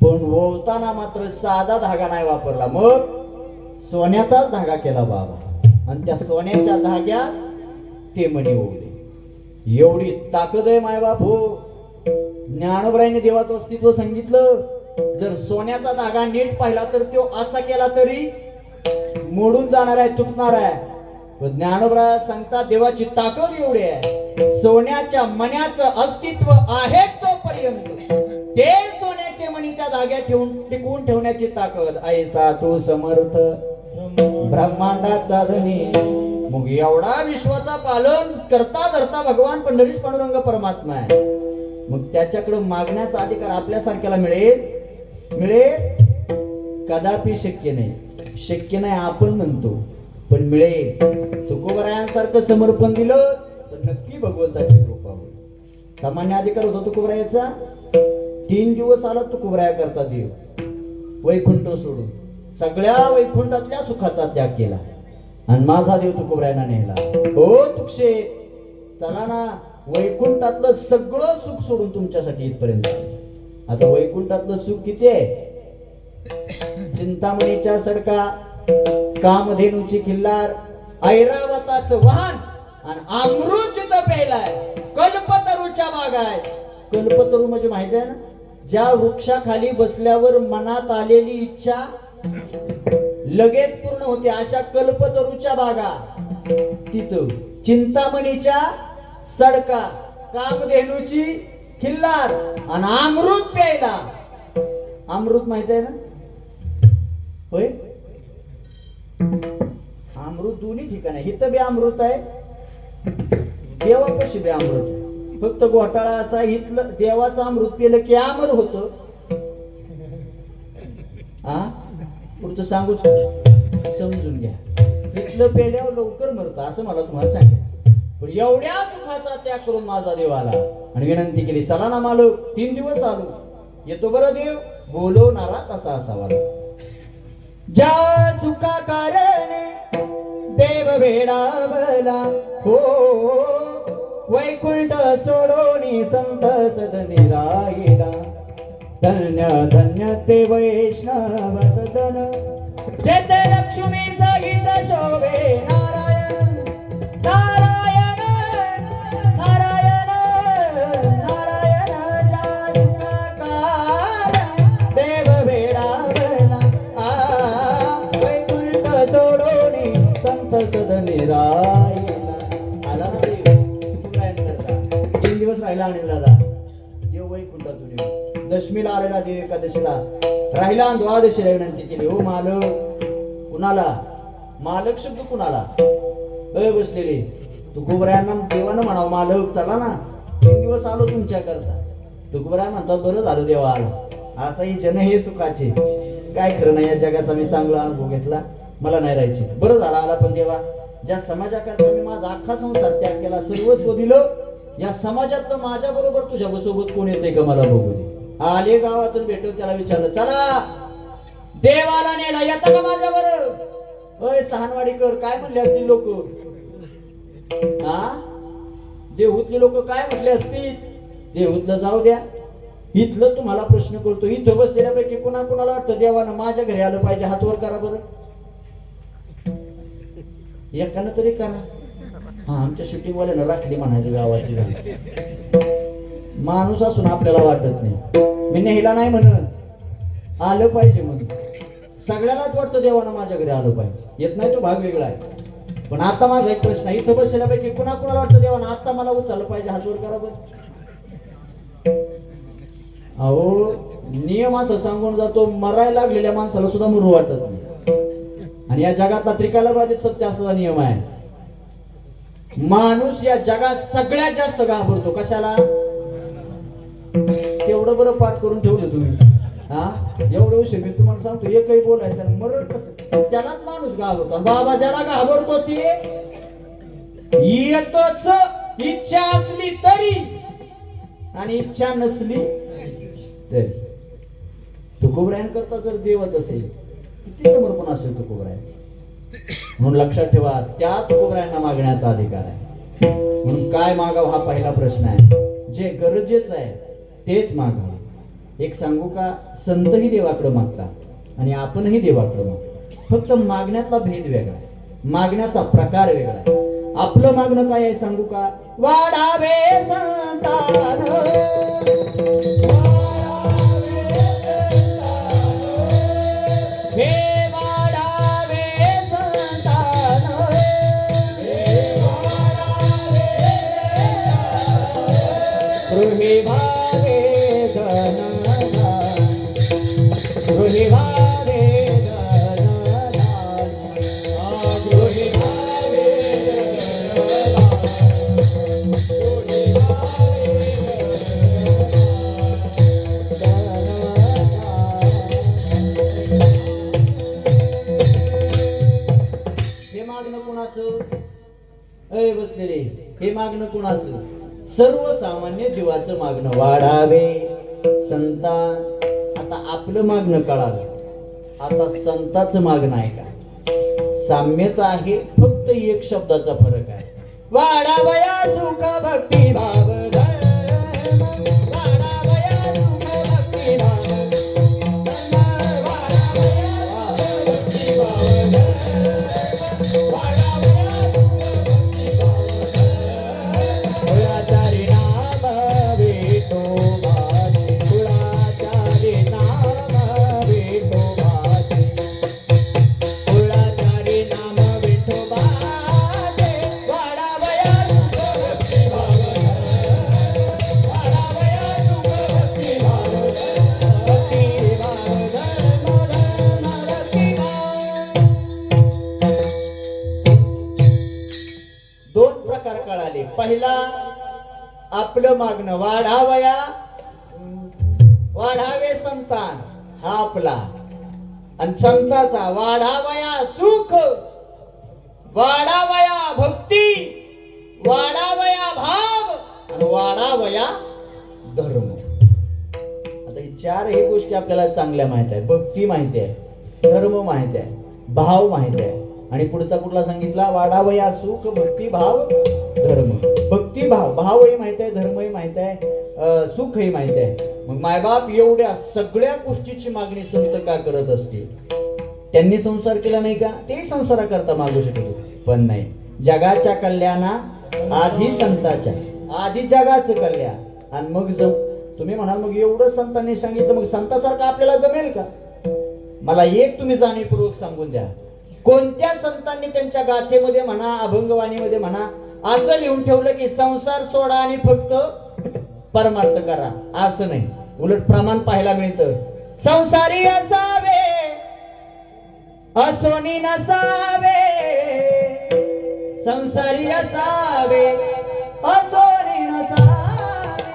पण ओवताना मात्र साधा धागा नाही वापरला, मग सोन्याचाच धागा केला बाबा. आणि त्या सोन्याच्या धाग्यात ते मणी ओवले. एवढी ताकद आहे मायबाप हो. ज्ञानोबरायांनी देवाचं अस्तित्व सांगितलं. जर सोन्याचा धागा नीट पाहिला तर तो असा केला तरी मोडून जाणार आहे, तुटणार आहे. ज्ञानोबराय सांगतात देवाची ताकद एवढी आहे, सोन्याच्या मण्याचं अस्तित्व आहे तोपर्यंत ते सोन्याचे मणी त्या धाग्यात टिकवून ठेवण्याची ताकद आहे. सा तू समर्थ ब्रह्मांडाचा धनी. मग एवढा विश्वाचा पालन करता धरता भगवान पंढरीश पांडुरंग परमात्मा आहे. मग त्याच्याकडे मागण्याचा अधिकार आपल्यासारख्याला मिळेल कदापि शक्य नाही. शक्य नाही आपण म्हणतो, पण मिळेल. तुकोबरायांसारखं समर्पण दिलं तर नक्की भगवंताची कृपा होईल. सामान्य अधिकार होता तुकोबरायाचा. 3 दिवस आला तुकोबराया करता देव, वैकुंठ सोडून सगळ्या वैकुंठातल्या सुखाचा त्याग केला आणि माझा देव तुकोबरायांना नेला. हो तुक्षे, चला ना, वैकुंठातलं सगळं सुख सोडून तुमच्यासाठी इथपर्यंत. आता वैकुंठातलं सुख किती आहे? चिंतामणीच्या सडका, कामधेनूची खिल्लार, ऐरावताचं वाहन आणि अमृत जिथं प्यायलाय. कल्पतरूच्या बागा आहेत. कल्पतरू म्हणजे माहिती आहे ना, ज्या वृक्षाखाली बसल्यावर मनात आलेली इच्छा लगेच पूर्ण होते, अशा कल्पतरूच्या बागा. तिथं चिंतामणीच्या सडका, कामधेनूची खिल्लार आणि अमृत प्यायला. अमृत माहित आहे ना? होय, अमृत दोन्ही ठिकाणी. इथं बी अमृत आहे, देवापाशी बी अमृत आहे. फक्त घोटाळा असा, इथलं देवाचं अमृत पिलं की अमर होतं. पुढचं सांगू समजून घ्या. इथलं पेल्यावर लवकर मरतं असं मला तुम्हाला सांगितलं. पण एवढ्या सुखाचा त्याग करून माझा देव आला आणि विनंती केली, चला ना मालक, 3 दिवस आलो, येतो बरं देव. बोलवणारा तसा असावा. ज्या सुखा कारणे देव वेडावला हो, वैकुंठ सोडोनी संत सदनी राहिला. धन्य धन्य ते वैष्णव सदन, जेते लक्ष्मी सहित शोभे नारायण. नारायण नारायण नारायण, ज्या सुखाकार देव वेडावला, वैकुंठ सोडोनी संत सदनी राहिला. आला ना देव, तू काय करता? 3 दिवस राहिला आणि दादा देव वैकुंठातून येऊ. दशमीला आलेला देव एकादशीला राहिला आणि द्वादशीला विनंती केली, हो मालक. कुणाला मालक शब्द कुणाला? बसलेले तुकोबरायांना देवानं म्हणावं, मालक चला ना, 3 दिवस दिवस आलो तुमच्या करता. तुकोबराय म्हणतात बरं झालं देवा आला. असाही जन हे सुखाचे. काय खरं नाही, या जगाचा मी चांगला अनुभव घेतला, मला नाही राहायची. बरं झालं आला पण देवा, ज्या समाजाकरता मी माझा अख्खा संसार त्याग केला, सर्वस्व दिलं, या समाजातलं माझ्या बरोबर तुझ्या सोबत कोण येते का मला बघू दे. आले गावातून भेटून त्याला विचारलं, चला देवाला नेला, येता का माझ्या बरोबर? अय सहानवाडीकर, काय म्हणले असतील लोक? हा, देहूतले लोक काय म्हटले असतील? देहूतलं जाऊ द्या, इथलं तुम्हाला प्रश्न करतो. इथं बसलेल्यापैकी कुणाला वाटतं देवानं माझ्या घरी आलं पाहिजे? हात वर करा बरं. एकानं तरी करा. हा, आमच्या शूटिंगवाल्यानं राखली म्हणायचं गावाची झाली. माणूस असून आपल्याला वाटत नाही. मी नेहिला नाही म्हणत, आलं पाहिजे म्हणून. सगळ्यालाच वाटतं देवानं माझ्या घरी आलं पाहिजे. येत नाही तो भाग वेगळा आहे. पण आता माझा एक प्रश्न आहे, इथं बसलेल्यापैकी कुणाला वाटतं देवानं आता मला उचललं पाहिजे? हात वर करा बरं. अहो, नियम असं सांगून जातो, मरायला लागलेल्या माणसाला सुद्धा मरू वाटत नाही. आणि या जगातला त्रिकाला बाधित सत्य असलेला नियम आहे. माणूस या जगात सगळ्यात जास्त घाबरतो. कशाला? तेवढं बरं पाठ करून ठेवलं तुम्ही. हा, एवढं उशीर मी तुम्हाला सांगतो, एकही बोलायचं मरण कसं, त्यालाच माणूस घाबरतो. बाबा ज्याला घाबरतो ते येतोच, इच्छा असली तरी आणि इच्छा नसली तरी. तुकोबरायन करता जर देवत असेल, किती समर्पण असेल तुकोबरायन. म्हणून लक्षात ठेवा, त्या तुकोबरायांना मागण्याचा अधिकार आहे. म्हणून काय मागावं हा पहिला प्रश्न आहे. जे गरजेचं आहे तेच मागावं. एक सांगू का, संतही देवाकडे मागतात आणि आपणही देवाकडे मागतो. फक्त मागण्यातला भेद वेगळा आहे, मागण्याचा प्रकार वेगळा आहे. आपलं मागणं काय आहे सांगू का? वाढावे संतान, हे वाढावे संतान, गृही भावे धनदान, गृही भावे धनदान, गृही भावे अय बसलेले, हे मागणं कुणाचं? सर्वसामान्य जीवाचं मागणं. वाढावे संतान. आता आपलं मागणं कळालं, आता संताचं मागणं आहे का? साम्यच आहे, फक्त एक शब्दाचा फरक आहे. वाढावया सुख भक्ती भाव धर्म, वाढावया सुख भक्ती भाव धर्म, वाढावया भक्ती भाव धर्म, वाढावया सुख भक्ती भाव धर्म. कुळाचारी नाम विठोबाचे, कुळाचारी नाम विठोबाचे, कुळाचारी नाम विठोबाचे, वाढावया सुख भक्ती भाव धर्म, वाढावया सुख भक्ती भाव धर्म, भक्ती भाव धर्म, धर्म भक्ती भाव. दोन प्रकार कळाले. पहिला, आपलं मागणं वाढावया, वाढावे संतान, हा आपला. आणि संताचा वाढावया सुख, वाढावया भक्ती, वाढावया भाव आणि वाढावया धर्म. आता ही चारही गोष्टी आपल्याला चांगल्या माहित आहे. भक्ती माहिती आहे, धर्म माहिती आहे, भाव माहिती आहे. आणि पुढचा कुठला सांगितला? वाढावया सुख, भक्ती, भाव, धर्म. भक्ती भाव, भावही माहित आहे, धर्मही माहित आहे, सुखही माहित आहे. मग मायबाप एवढ्या सगळ्या गोष्टीची मागणी संत का करत असतील? त्यांनी संसार केला नाही का? तेही संसाराकरता मागू शकत होते, पण नाही. जगाच्या कल्याणा आधी संताच्या, आधी जगाचं कल्याण आणि मग तुम्ही म्हणाल मग एवढं संतांनी सांगितलं, मग संतासारखं आपल्याला जमेल का? मला एक तुम्ही जाणीवपूर्वक सांगून द्या, कोणत्या संतांनी त्यांच्या गाथेमध्ये म्हणा, अभंगवाणीमध्ये म्हणा, असं लिहून ठेवलं की संसार सोडा आणि फक्त परमार्थ करा? असं नाही. उलट प्रमाण पाहायला मिळतं. संसारी असावे असोनी नसावे, संसारी असावे असोनी नसावे,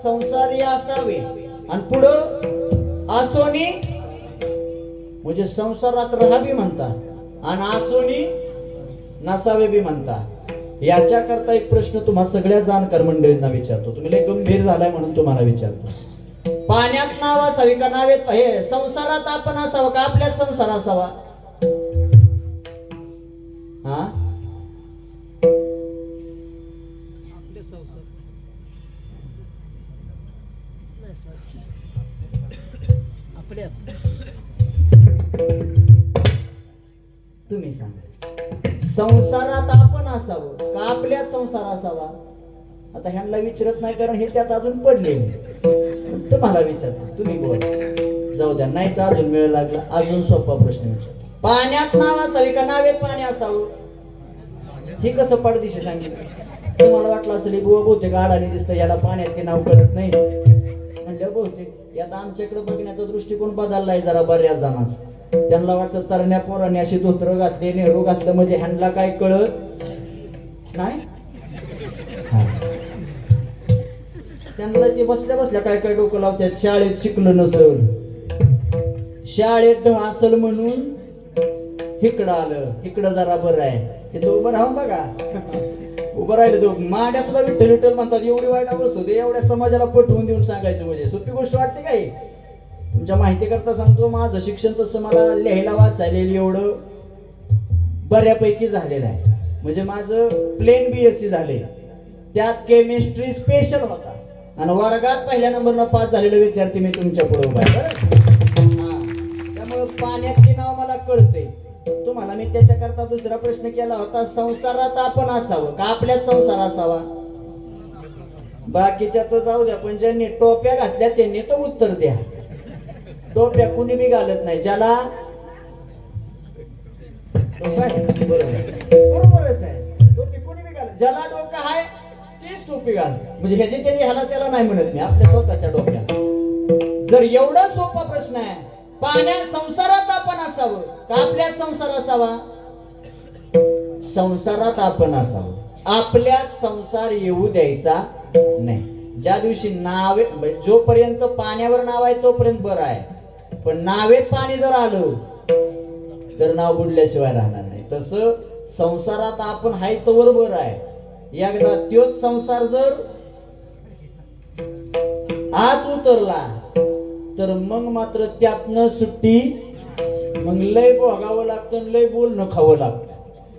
संसारी असावे आणि पुढं आसोनी म्हणजे संसारात राहावी म्हणतात आणि आसोनी नसावे बी म्हणतात. याच्या करता एक प्रश्न तुम्हा सगळ्या जाणकार मंडळींना विचारतो. तुम्ही लय गंभीर झालाय म्हणून तुम्हाला विचारतो. पाण्यात नाव असावी का नावेत हे संसारात आपण असावं का आपल्यात संसार असावा? हा तुम्ही सांगा. संसारात आपण असावं का आपल्यात संसार असावा? आता ह्यांना विचारत नाही कारण हे त्यात अजून पडले. तुम्हाला विचारतो, तुम्ही बोल. जाऊ द्या, नाहीच अजून वेळ लागला. अजून सोपा प्रश्न विचार. पाण्यात नाव असावी का नावेत पाणी असावं? हे कसं पडदिशी सांगितलं? तुम्हाला वाटलं असेल बुवा बहुतेक आडाने दिसतं, याला पाण्यात ते नाव कळत नाही म्हणलं. बहुतेक आता आमच्याकडे बघण्याचा दृष्टिकोन बदललाय जरा बऱ्याच जणांचा. त्यांना वाटतं तरण्या पोराने अशी धोत्र घातले, नेहरू घातलं म्हणजे ह्यांना काय कळत नाही. त्यांना ते बसल्या बसल्या काय काय डोकं लावतात. शाळेत शिकलं नसल, शाळेत असल म्हणून इकडं आलं, इकडं जरा बरं आहे. हे तो उभं राहून बघा, उभं राहिलं तो माड्या सुद्धा विठ्ठल विठ्ठल म्हणतात. एवढी वाईट अवस्था होते. एवढ्या समाजाला पटवून देऊन सांगायचं म्हणजे सोपी गोष्ट वाटते काही? तुमच्या माहिती करता सांगतो, माझं शिक्षण तसं मला लिहायला वाचायला एवढं बऱ्यापैकी झालेलं आहे. म्हणजे माझं प्लेन BSc झाले, त्यात केमिस्ट्री स्पेशल होता आणि वर्गात पहिल्या नंबरनं पास झालेले विद्यार्थी मी तुमच्या पुढे उभा आहे बरं. त्यामुळे पाण्याचे नाव मला कळते. तुम्हाला मी त्याच्याकरता दुसरा प्रश्न केला होता, संसारात आपण असावं का आपल्यात संसार असावा? बाकीच्याच जाऊ द्या, पण ज्यांनी टोप्या घातल्या त्यांनी तर उत्तर द्या. टोप्या कुणी बी घालत नाही. ज्याला बरोबरच आहे, टोपी कुणी बी घालत. ज्याला डोकं आहे तीच टोपी घाल. म्हणजे ह्याची त्याची ह्याला त्याला नाही म्हणत मी, आपल्या स्वतःच्या डोक्यात. जर एवढा सोपा प्रश्न आहे, पाण्यात संसारात आपण असावं का आपल्यात संसार असावा? संसारात आपण असावं, आपल्यात संसार येऊ द्यायचा नाही. ज्या दिवशी नावे जोपर्यंत पाण्यावर नाव आहे तोपर्यंत बरं आहे, पण नावेत पाणी जर आलं तर नाव बुडल्याशिवाय राहणार नाही. तसं संसारात आपण हाय तोवर बरं आहे. एकदा त्योच संसार जर आत उतरला तर मग मात्र त्यातनं सुट्टी. मग लय भोगावं लागतं, लय बोलणं खावं लागतं.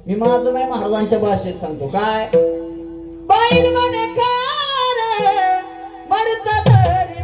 मी माझं नाही, महाराजांच्या भाषेत सांगतो. काय बैल म्हणे मरता तरी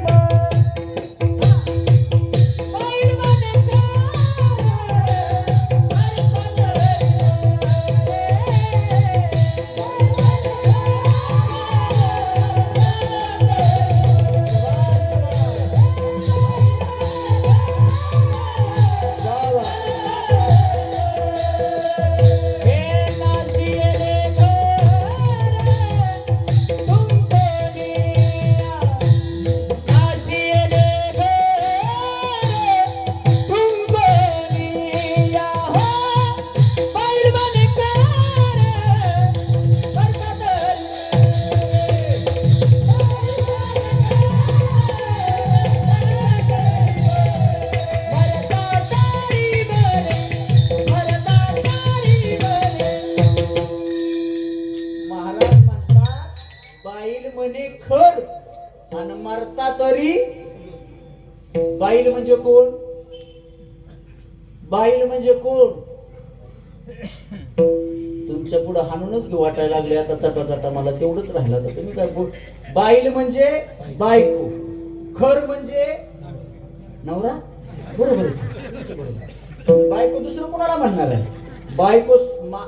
बैल म्हणे खर आणि मरता तरी. बाईल म्हणजे कोण? बाईल म्हणजे कोण? तुमच्या पुढे हाणूनच घेऊ वाटायला लागले आता चटा मला तेवढंच राहिलं. तर तुम्ही काय बोल. बाईल म्हणजे बायको, खर म्हणजे नवरा. बरोबर. बायको दुसरं कोणाला म्हणणार आहे? बायको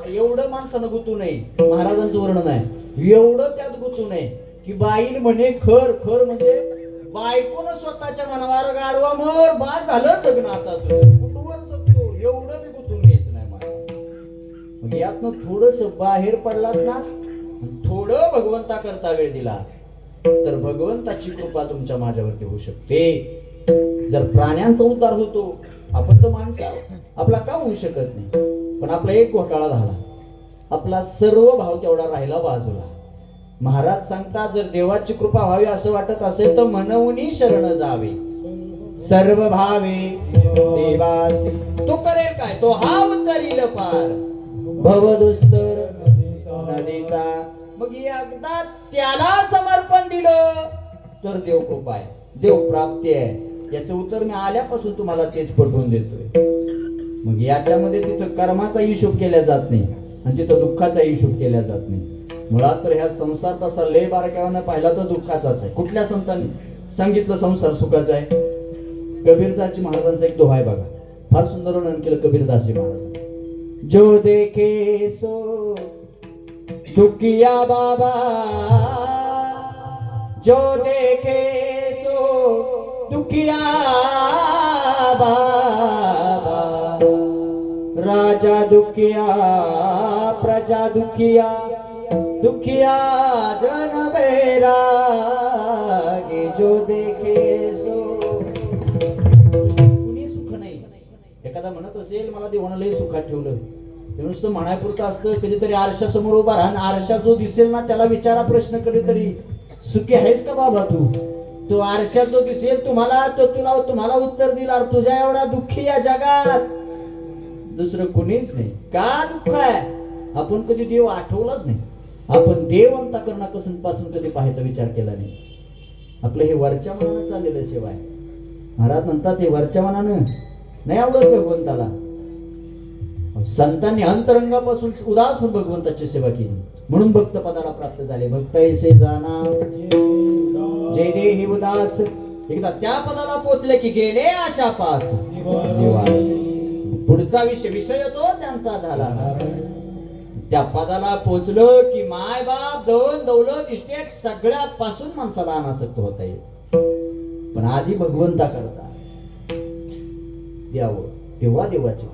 एवढं माणसानं गुतू नये, महाराजांचं वर्णन आहे एवढं त्यात गुतू नये की बाईल म्हणे खर. खर म्हणजे बायकोनं स्वतःच्या मनावर गाडवा मर बाद झालं जगणं आता कुठवर जगतो एवढं मी गुतून घ्यायचं नाही मला. मग यातनं थोडस बाहेर पडलात ना, थोडं भगवंता करता वेळ दिला तर भगवंताची कृपा तुमच्या माझ्यावरती होऊ शकते. जर प्राण्यांचा उद्धार होतो, आपण तर माणसं आपला का होऊ शकत नाही? पण आपला एक घोटाळा झाला, आपला सर्व भाव तेवढा राहिला बाजूला. महाराज सांगतात जर देवाची कृपा व्हावी असं वाटत असेल तर मनवूनी शरण जावे, सर्व भावे देवासी. तो करेल काय, तो हा उतरील पार भवदुस्तर नदीचा. मग एकदा त्याला समर्पण दिलं तर देव कृपा आहे, देव प्राप्ती आहे. याचं उत्तर मी आल्यापासून तुम्हाला तेच पटवून देतोय. मग याच्यामध्ये तिथं कर्माचा हिशोब केला जात नाही आणि तिथं दुःखाचा हिशोब केला जात नाही. मुळात तर ह्या संसार तसा लय बारकाव्यानं पाहिला तर दुःखाचाच आहे. कुठल्या संतांनी सांगितलं संसार सुखाचा आहे? कबीरदासजी महाराजांचा एक दोहा आहे बघा, फार सुंदर वर्णन केलं कबीरदासजी महाराज. जो देखे सो दुखिया बाबा, जो देखे सो दुखिया बाबा, राजा दुखिया प्रजा दुखिया, दुखिया जन बैरागी, जो देखे सो. कुणी सुख नाही. एखादा म्हणत असेल मला देवानं लय सुखात ठेवलं, ते नुसतं म्हणायपुरतं असतं. कधीतरी आरशासमोर उभा राहा, आरशा जो दिसेल ना त्याला विचारा प्रश्न, कधीतरी सुखी आहेस का बाबा तू? तो आरशा जो दिसेल तुम्हाला तो तुम्हाला उत्तर दिला, तुझ्या एवढा दुःखी या जगात दुसरं कुणीच नाही. का दुःख आहे? आपण कधी देव आठवलाच नाही. आपण देव अंतःकरणापासून पासून कधी पाहायचा विचार केला नाही. आपलं हे वरच्या मनानं चाललेलं शिवाय. महाराज म्हणतात हे वरच्या मनानं नाही आवडत भगवंताला. संतांनी अंतरंगापासून उदास होऊन भगवंताची सेवा केली म्हणून भक्त पदाला प्राप्त झाले. भक्त ऐसे जाना जय देही उदास. एकदा त्या पदाला पोचले की गेले आशा पास. पुढचा विषय तो त्यांचा झाला. त्या पदाला पोचलं की माय बाप धन दौलत इस्टेट सगळ्यापासून माणसाला अनासक्त होता येईल. पण आधी भगवंता करता द्यावं तेव्हा देवाची.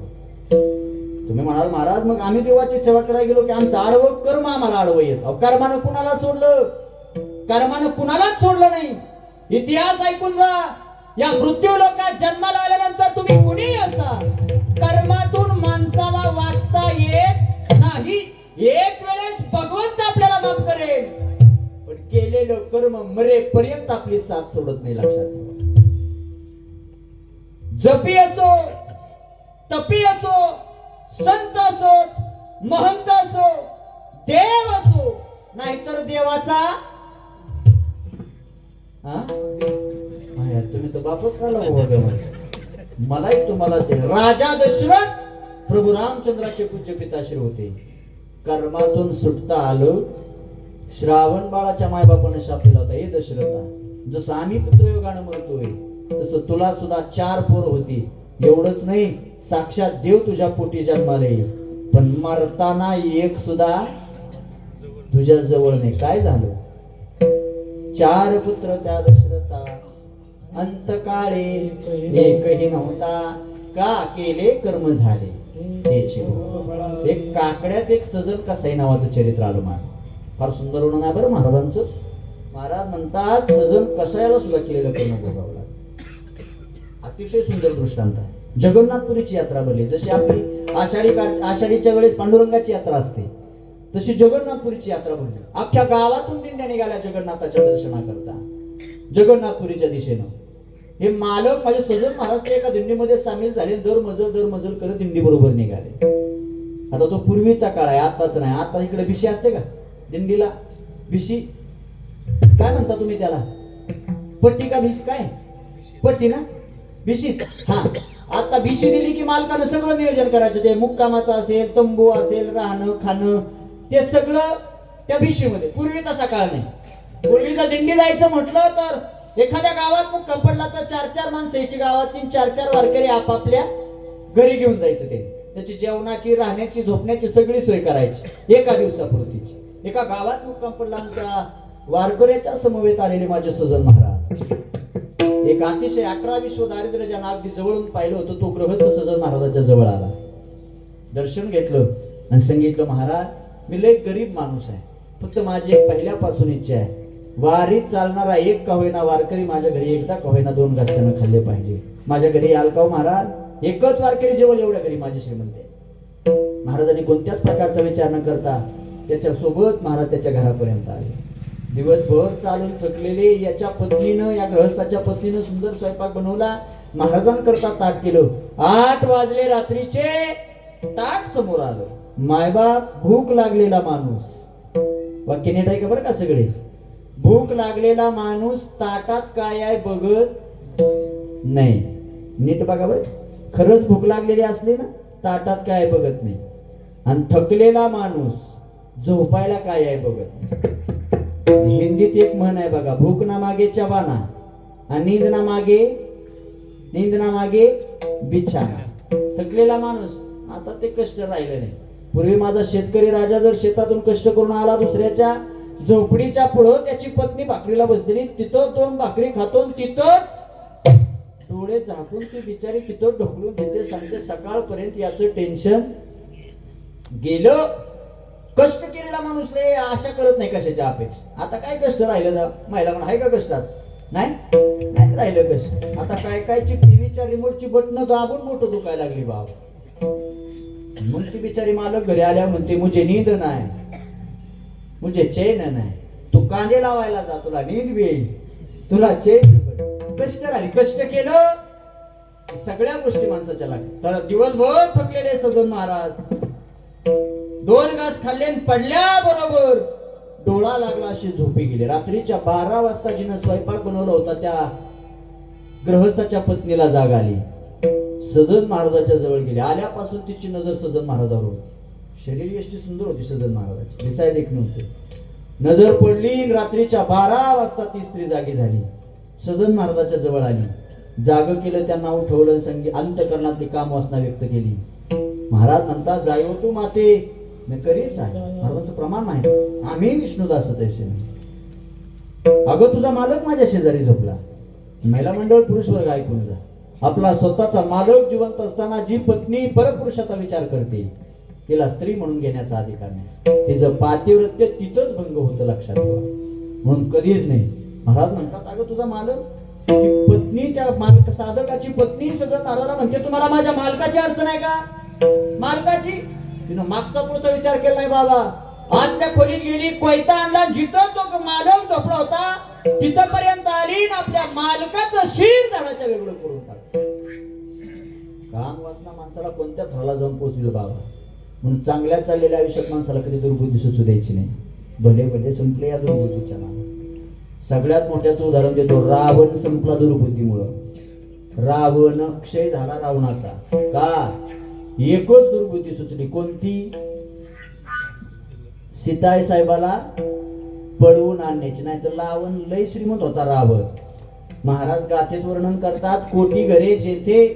तुम्ही म्हणाल महाराज मग आम्ही देवाची सेवा करायला गेलो की आमचं आडवं कर्म आम्हाला आडवं येत. कर्मानं कुणाला सोडलं? कर्मानं कुणालाच सोडलं नाही. इतिहास ऐकून जा. या मृत्यू लोकात जन्माला आल्यानंतर तुम्ही कुणी असा, कर्मातून माणसाला वाचता येत नाही. एक वेळेस भगवंत आपल्याला माफ करेल, पण केलेलं कर्म मरेपर्यंत आपली साथ सोडत नाही. लक्षात ठेवा. जपी असो, तपी असो, संत असो, महंत असो, देव असो, नाहीतर देवाचा तुम्ही तर बापच काढला. मलाही तुम्हाला ते राजा दशरथ प्रभू रामचंद्राचे पूज्य पिताश्री होते. कर्मातून सुटता आलं. श्रावण बाळाच्या मायबापाने शाप दिला होता, हे दशरथा जसं आम्ही पुत्रयोगानं म्हणतोय तसं तुला सुद्धा 4 पोर होती. एवढंच नाही, साक्षात देव तुझ्या पोटी जन्माला येईल, पण मरताना एक सुद्धा तुझ्या जवळ नाही. काय झालं? 4 पुत्र त्या दशरथा, अंतकाळी एकही नव्हता. का केले कर्म झाले त्याचे. एक काकड्यात एक सजन कसाई नावाचं चरित्र आलं. फार सुंदर वर्णन आहे बरं महाराजांचं. महाराज म्हणतात सजन कसायला सुद्धा केलेलं कर्म भोगावं लागलं. अतिशय सुंदर दृष्टांत आहे. जगन्नाथपुरीची यात्रा भरली. जशी आपली आषाढीच्या वेळेस पांडुरंगाची यात्रा असते तशी जगन्नाथपुरीची यात्रा भरली. अख्ख्या गावातून दिंड्या निघाल्या जगन्नाथाच्या दर्शनाकरता जगन्नाथपुरीच्या दिशेनं. हे मालक माझे सजन महाराज एका दिंडीमध्ये सामील झाले. दर मजल करत दिंडी बरोबर निघाले. आता तो पूर्वीचा काळ आहे, आताच नाही. आता इकडे भिशी असते का दिंडीला? भिशी काय म्हणता तुम्ही त्याला? पट्टी का भिशी? काय पट्टी ना? भिशीच. हा, आता भिशी दिली की मालकानं सगळं नियोजन करायचं. ते मुक्कामाचं असेल, तंबू असेल, राहणं खाणं ते सगळं त्या भिशीमध्ये. पूर्वी तसा काळ नाही. पूर्वीचा दिंडी जायचं म्हटलं तर एखाद्या गावात मुक्काम पडला तर 4-4 माणसं यायची. गावातील 4-4 वारकरी आपापल्या घरी घेऊन जायचं. ते त्याची जेवणाची, राहण्याची, झोपण्याची सगळी सोय करायची एका दिवसापुरतीची. एका गावात मुक्काम पडला त्या वारकऱ्याच्या समवेत आलेले माझे सजन महाराज. एक अतिशय 18 विश्व दारिद्र्य ज्यांना अगदी जवळून पाहिलं होतं तो गृहस्थ सजन महाराजांच्या जवळ आला. दर्शन घेतलं आणि सांगितलं महाराज मी लय गरीब माणूस आहे, फक्त माझी एक पहिल्यापासून इच्छा आहे, वारीत चालणारा एक का होईना वारकरी माझ्या घरी एकदा का होईना 2 घासताना खाल्ले पाहिजे. माझ्या घरी याल का महाराज? एकच वारकरी जेवण एवढ्या घरी माझी श्रीमंत आहे. महाराजांनी कोणत्याच प्रकारचा विचार न करता त्याच्या सोबत महाराज त्याच्या घरापर्यंत आले. दिवसभर चालून थकलेले याच्या पत्नीनं, या गृहस्थाच्या पत्नीनं सुंदर स्वयंपाक बनवला. महाराजांकरता ताट केलं. 8 वाजले रात्रीचे, ताट समोर आलं. मायबाप, भूक लागलेला माणूस, वाक्य नीट आहे का बरं का सगळे? भूक लागलेला माणूस ताटात काय आहे बघत नाही. नीट बघा बरं, खरंच भूक लागलेली असली ना ताटात काय आहे बघत नाही. आणि थकलेला माणूस झोपायला काय आहे बघत. हिंदीत एक म्हण आहे बघा, भूक ना मागे चबाना आणि नींद ना मागे बिछाना. थकलेला माणूस, आता ते कष्ट राहिले नाही. पूर्वी माझा शेतकरी राजा जर शेतातून कष्ट करून आला, दुसऱ्याच्या झोपडीच्या पुढं त्याची पत्नी भाकरीला बसलेली, तिथं 2 भाकरी खातो, तिथंच डोळे झाकून ती बिचारी तिथं ढकलून घेते. सांगते सकाळपर्यंत याचं टेन्शन गेलं. कष्ट केलेला माणूस रे आशा करत नाही कशाच्या अपेक्षा. आता काय कष्ट राहिलं ना महिला म्हणा, आहे का कष्टात? नाही राहिलं कष्ट. आता काय टीव्हीच्या रिमोटची बटन दाबून मोठं दुखायला लागली बाबा. मग ती बिचारी मालक घरी आल्या म्हणते, मुझे नींद नाही, मुझे चैन नाही. तू कांदे लावायला जा, तुला नींद बी येईल, तुला चैन. कष्ट राहिली, कष्ट केलं सगळ्या गोष्टी माणसाच्या लागतात. तर दिवसभर थकलेले सजन महाराज 2 घास खाल्ले, पडल्या बरोबर डोळा लागला अशी झोपी गेले. रात्रीच्या 12 वाजता जिनं स्वयंपाक बनवला होता त्या गृहस्थाच्या पत्नीला जाग आली. सजन महाराजाच्या जवळ गेले. आल्यापासून तिची नजर सजन महाराजावर होती. शरीर यष्टी सुंदर होती सजन महाराजाची, दिसाय देखणं होते. नजर पडली, रात्रीच्या 12 वाजता ती स्त्री जागी झाली. सजन महाराजाच्या जवळ आली, जाग केलं, त्यांना उठवलं, संगी अंतकरणातली काम वासना व्यक्त केली. महाराज म्हणतात, जाईव तू माते मी करीस आहे. महाराजांचं प्रमाण नाही, आम्ही विष्णुदास तैसे नाही. अगं तुझा मालक माझ्या शेजारी झोपला. महिला मंडळ पुरुष वर्ग ऐकून जा. आपला स्वतःचा मालक जिवंत असताना जी पत्नी परपुरुषाचा विचार करते तिला स्त्री म्हणून घेण्याचा अधिकार नाही. तिचं पातिव्रत्य तिथंच भंग होतं, लक्षात ठेवा. म्हणून कधीच नाही. महाराज म्हणतात, अगं तुझा मालक, ती पत्नी, त्या मालक साधकाची पत्नी सगळं महाराजाला म्हणते, तुम्हाला माझ्या मालकाची अडचण आहे का? मालकाची? तिनं मागचा पुढचा विचार केला नाही बाबा. आज त्या खोलीत गेली, कोयता आणला, जिथं तो मालक झोपला होता तिथपर्यंत आली, आपल्या मालकाचं शिर झाडाच्या वेगळं करून टाकलं. काम वासना माणसाला कोणत्या थराला जाऊन पोहोचली बाबा. म्हणून चांगल्या चाललेल्या आयुष्यात माणसाला कधी दुर्बुद्धी सुचू द्यायची नाही. भले संपले या दुर्बुद्धीच्या नावाने. सगळ्यात मोठ्याचं उदाहरण देतो, रावण संपला दुर्बुद्धीमुळं. रावण क्षय झाला रावणाचा. का? एकच दुर्बुद्धी सुचली. कोणती? सीताई साहेबाला पळवून आणण्याची. नाही तर रावण लय श्रीमंत होता रावण. महाराज गाथेत वर्णन करतात, कोटी घरे जेथे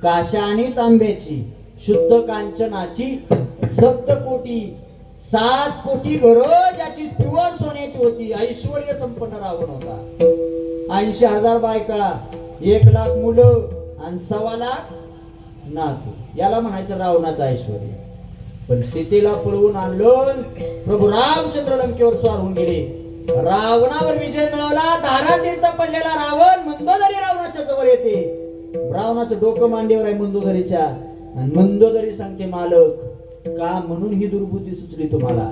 काशा आणि तांब्याची, शुद्ध कांचनाची 7 कोटी, 7 कोटी घरं ज्याची प्युअर सोन्याची होती. ऐश्वर्य संपन्न रावण होता. 80,000 बायका, 1,00,000 मुलं आणि 1,25,00,000 नातू. याला म्हणायचं रावणाचं ऐश्वर्य. पण सीतेला पळवून आणलं. प्रभू रामचंद्र लंकेवर स्वार होऊन गेले. रावणावर विजय मिळवला. धारातीर्थ पडलेला रावण मंदोदरी रावणाच्या जवळ येते. रावणाचं डोकं मांडीवर आहे मंदोदरीच्या. आणि मंदोदरी सांगते, मालक का म्हणून ही दुर्बुद्धी सुचली तुम्हाला?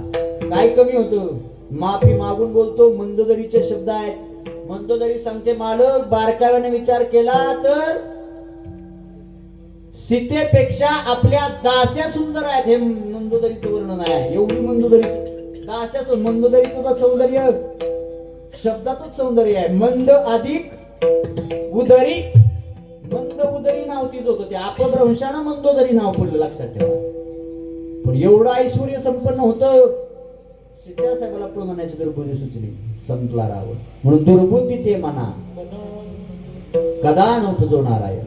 काय कमी होतं? माफी मागून बोलतो. मंदोदरीचे शब्द आहेत. मंदोदरी सांगते, मालक बारकाव्याने विचार केला तर सीतेपेक्षा आपल्या दास्या सुंदर आहेत. हे मंदोदरीचं वर्णन आहे. एवढी मंदोदरी दास्या, मंदोदरीचं सौंदर्य शब्दातच सौंदर्य आहे. मंद अधिक उदरी, मंद उदरी नाव तीच होतं. ते अपभ्रंशानं मंदोदरी नाव पडलं, लक्षात ठेवा. पण एवढं ऐश्वर्य संपन्न होतं. सीता साहेबाला पण म्हणायची दुर्बुद्धी सुचली, संपला रावण. म्हणून दुर्बुद्धी ते म्हणा कदा नव्हतं जो नारायण.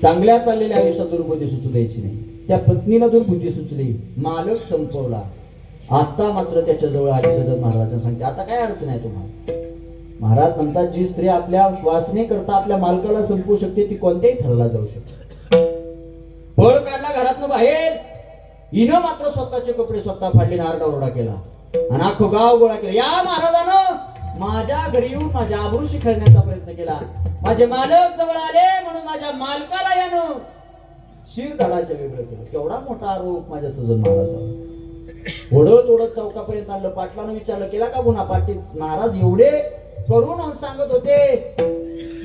चांगल्या चाललेल्या आयुष्यात दुर्बुद्धी सुचू द्यायची नाही. त्या पत्नीला दुर्बुद्धी सुचली, मालक संपवला. आता मात्र त्याच्या जवळ आली. सजन महाराजांना सांगते, आता काय अडचण आहे तुम्हाला? महाराज म्हणतात, जी स्त्री आपल्या वासने करता आपल्या मालकाला संपवू शकते ती कोणत्याही थराला जाऊ शकते. पळ काढला घरातनं बाहेर. हिनं मात्र स्वतःचे कपडे स्वतः फाडले, आरडाओरडा केला आणि अख्खं गाव गोळा केला. या महाराजानं माझ्या घरी येऊन माझ्या आबरूशी खेळण्याचा प्रयत्न केला. माझे मालक जवळ आले म्हणून माझ्या मालकाला यानं शिर धडाच्या वेगळं केलं. केवढा मोठा आरोप माझ्या सजन महाराजावर. ओढत ओढत चौकापर्यंत आणलं. पाटलानं विचारलं, केला का गुन्हा? पाटील महाराज एवढे करून सांगत होते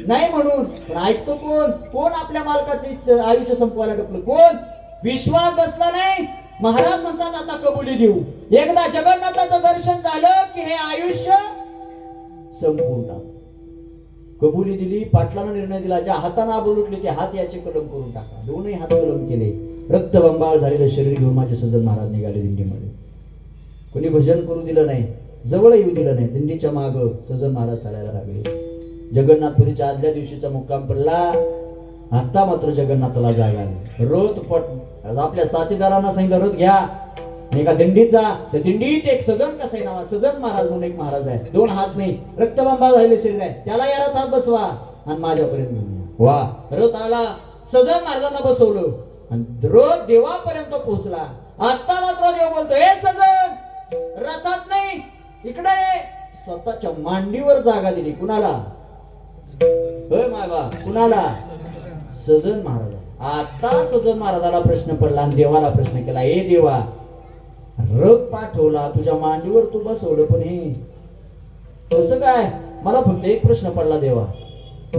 नाही म्हणून, पण ऐकतो कोण? कोण आपल्या मालकाचे आयुष्य संपवायला डकलं? कोण? विश्वास बसला नाही. महाराज म्हणतात आता कबुली देऊ. एकदा जगन्नाथाचं दर्शन झालं की हे आयुष्य संपून टाक. कबुली दिली. पाटलानं निर्णय दिला, ज्या हाताने आबरू लुटले ते हात याचे कलम करून टाका. दोनही हात कलम केले. रक्तबंबाळ झालेलं शरीर घेऊन माझे सजन महाराज निघाले दिंडीमध्ये. कोणी भजन करू दिलं नाही, जवळ येऊ दिलं नाही. दिंडीच्या माग सजन महाराज चालायला लागले. जगन्नाथपुरीच्या आदल्या दिवशीचा मुक्काम पडला. आता मात्र जगन्नाथाला जाग आली. रथ पट आपल्या साथीदारांना सांगितलं, रथ घ्या आणि एका दिंडीत जा. त्या दिंडीत एक सजन कसाई नावा सजन महाराज म्हणून एक महाराज आहे. दोन हात नाही, रक्तबंबाळ झालेले शरीर आहे. त्याला या रथात बसवा आणि माझ्यापर्यंत घेऊन या. वा, रथ आला. सजन महाराजांना बसवलं आणि रथ देवापर्यंत पोहोचला. आता मात्र देव बोलतो, हे सजन रथात नाही, इकडे स्वतःच्या मांडीवर जागा दिली. कुणाला? होय मायबा, कुणाला? सजन महाराज. आता सजन महाराजाला प्रश्न पडला आणि देवाला प्रश्न केला, ए देवा, रथ पाठवला, तुझ्या मांडीवर तू बसवलं, पण हे कसं काय? मला फक्त एक प्रश्न पडला देवा,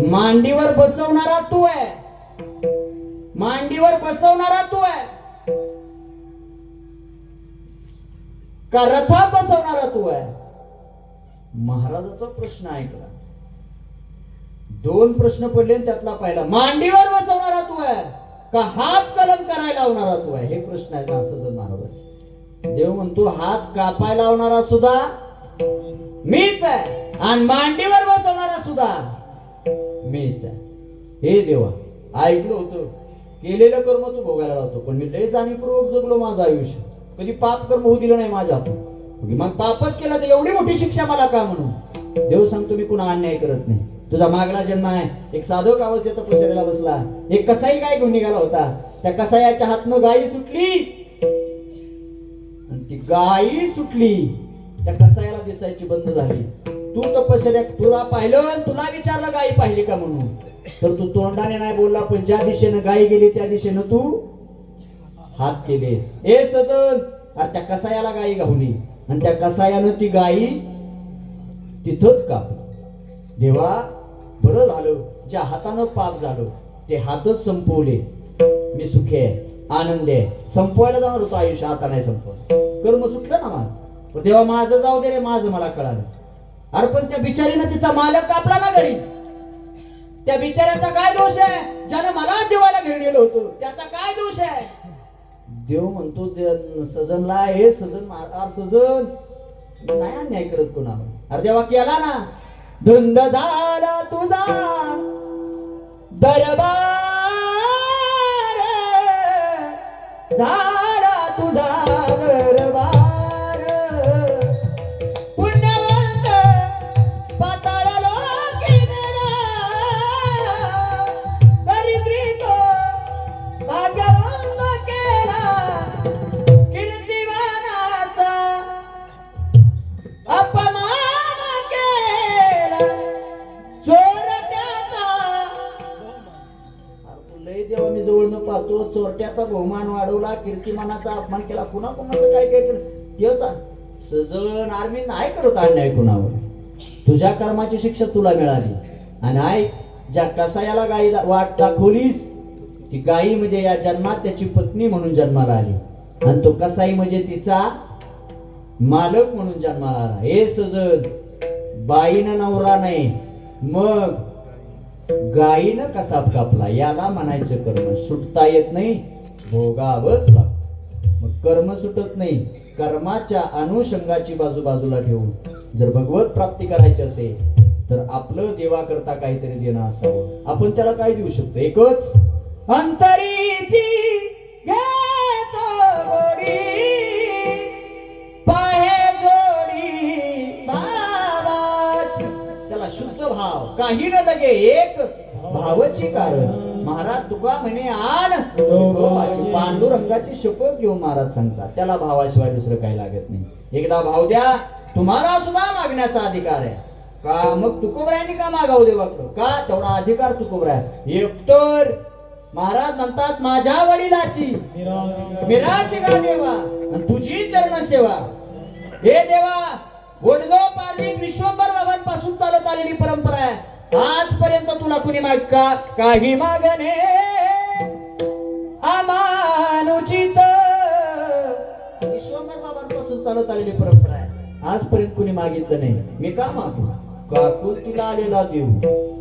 मांडीवर बसवणारा तू आहे, मांडीवर बसवणारा तू आहे का रथात बसवणारा तू आहे? महाराजाचा प्रश्न ऐकला. दोन प्रश्न पडले, त्यातला पहिला, मांडीवर बसवणारा तू आहे का हात कलम करायला लावणारा तू आहे? हे प्रश्न आहेत सजन महाराजाचे. देव म्हणतो, हात कापायला लावणारा सुद्धा मीच आहे आणि मांडीवर बसवणारा सुद्धा मीच आहे. हे देवा, ऐकलं होतं, केलेलं कर्म तू भोगायला लावतो, पण मी लय जाणीवपूर्वक जगलो माझं आयुष्य, कधी पाप कर्म होऊ दिलं नाही माझ्या हातून. मग पापच केलं तर एवढी मोठी शिक्षा मला का? म्हणून देव सांगतो, मी कुणा अन्याय करत नाही. तुझा मागला जन्म आहे. एक साधक अवस्थेत तपश्चर्याला बसला. एक कसाई गाय घेऊन निघाला होता. त्या कसायाच्या हातनं गायी सुटली आणि ती गायी सुटली, त्या कसायाला दिसायची बंद झाली. तू तपश्चर्या, तुला पाहिलं, तुला विचारलं गायी पाहिली का म्हणून, तर तू तोंडाने नाही बोलला, पण ज्या दिशेनं गायी गेली त्या दिशेनं तू हात केलेस. हे सजन, त्या कसायाला गायी गावली आणि त्या कसायानं ती गायी तिथंच कापली. देवा, बरं झालं ज्या हातानं पाप झालं ते हातच संपवले. मी सुखी आहे, आनंदी आहे. संपवायला जाणार होतो आयुष्य, आता नाही संपवलं. कर्म सुटलं ना माझं. पण देवा, माझं जाऊ दे रे, माझं मला कळालं. अरे पण त्या बिचारीनं तिचा मालक कापला ना घरी. त्या बिचाऱ्याचा काय दोष आहे? ज्यानं मला जेवायला घरी नेलं होतं त्याचा काय दोष आहे? देव म्हणतो सजनला, हे सजन महाराज, सजन नाही अन्याय करत कोणाला. अरे देवा, केला ना, धुंद झाला तुझा दरबार, झाला तुझा दरबार, पुण्यवंत पाताळ लोकी नेला, दरिद्री तो भाग्यवंत केला, कीर्तिमानाचा अपमान केला, चोरट्याचा. लय देवा, मी जवळ न पाहतो, चोरट्याचा बहुमान वाढवला, कीर्तिमानाचा अपमान केला, कुणा कुणाचं काय काय केलं तेच. सजन, आर्मी नाही करत अन्याय कुणावर. तुझ्या कर्माची शिक्षा तुला मिळाली. आणि ऐक, ज्या कसायाला गायी वाट दाखवलीस, ती गायी म्हणजे या जन्मात त्याची पत्नी म्हणून जन्माला आली आणि तो कसाई म्हणजे तिचा मालक म्हणून जन्माला आला. हे सजन, बाईनं नवरा नाही, मग गायीनं कसाब कापला, याला म्हणायचं कर्म. सुटता येत नाही, भोगावंच लागतं. मग कर्म सुटत नाही. कर्माच्या अनुषंगाची बाजू बाजूला ठेवून जर भगवत प्राप्ती करायची असेल तर आपलं देवाकरता काहीतरी देणं असावं. आपण त्याला काय देऊ शकतो? एकच, अंतरीची घेतो गोडी, पाहे जोडी भावाची. त्याला शुद्ध भाव, काही न लगे एक भावाची कारण. महाराज तुका म्हणे, आण पांडुरंगाची शपथ घेऊन महाराज सांगतात, त्याला भावाशिवाय दुसरं काही लागत नाही. एकदा भाव द्या, तुम्हाला सुद्धा मागण्याचा अधिकार आहे का? मग तुकोबरायांनी का मागावं देवाकडं? का? तेवढा अधिकार तुकोबराय. एकतर महाराज म्हणतात, माझ्या वडिलाची मिरासी का देवा, आणि तुझी चरण सेवा. हे देवा, वडलो पार्लिक विश्वंभर बाबांपासून चालत आलेली परंपरा आहे. आजपर्यंत तुला कुणी काही मागणे अमानुचित. विश्वंभर बाबांपासून चालत आलेली परंपरा आहे. आजपर्यंत कुणी मागितलं नाही. मी का मागू? काकुलतीला आलेला देव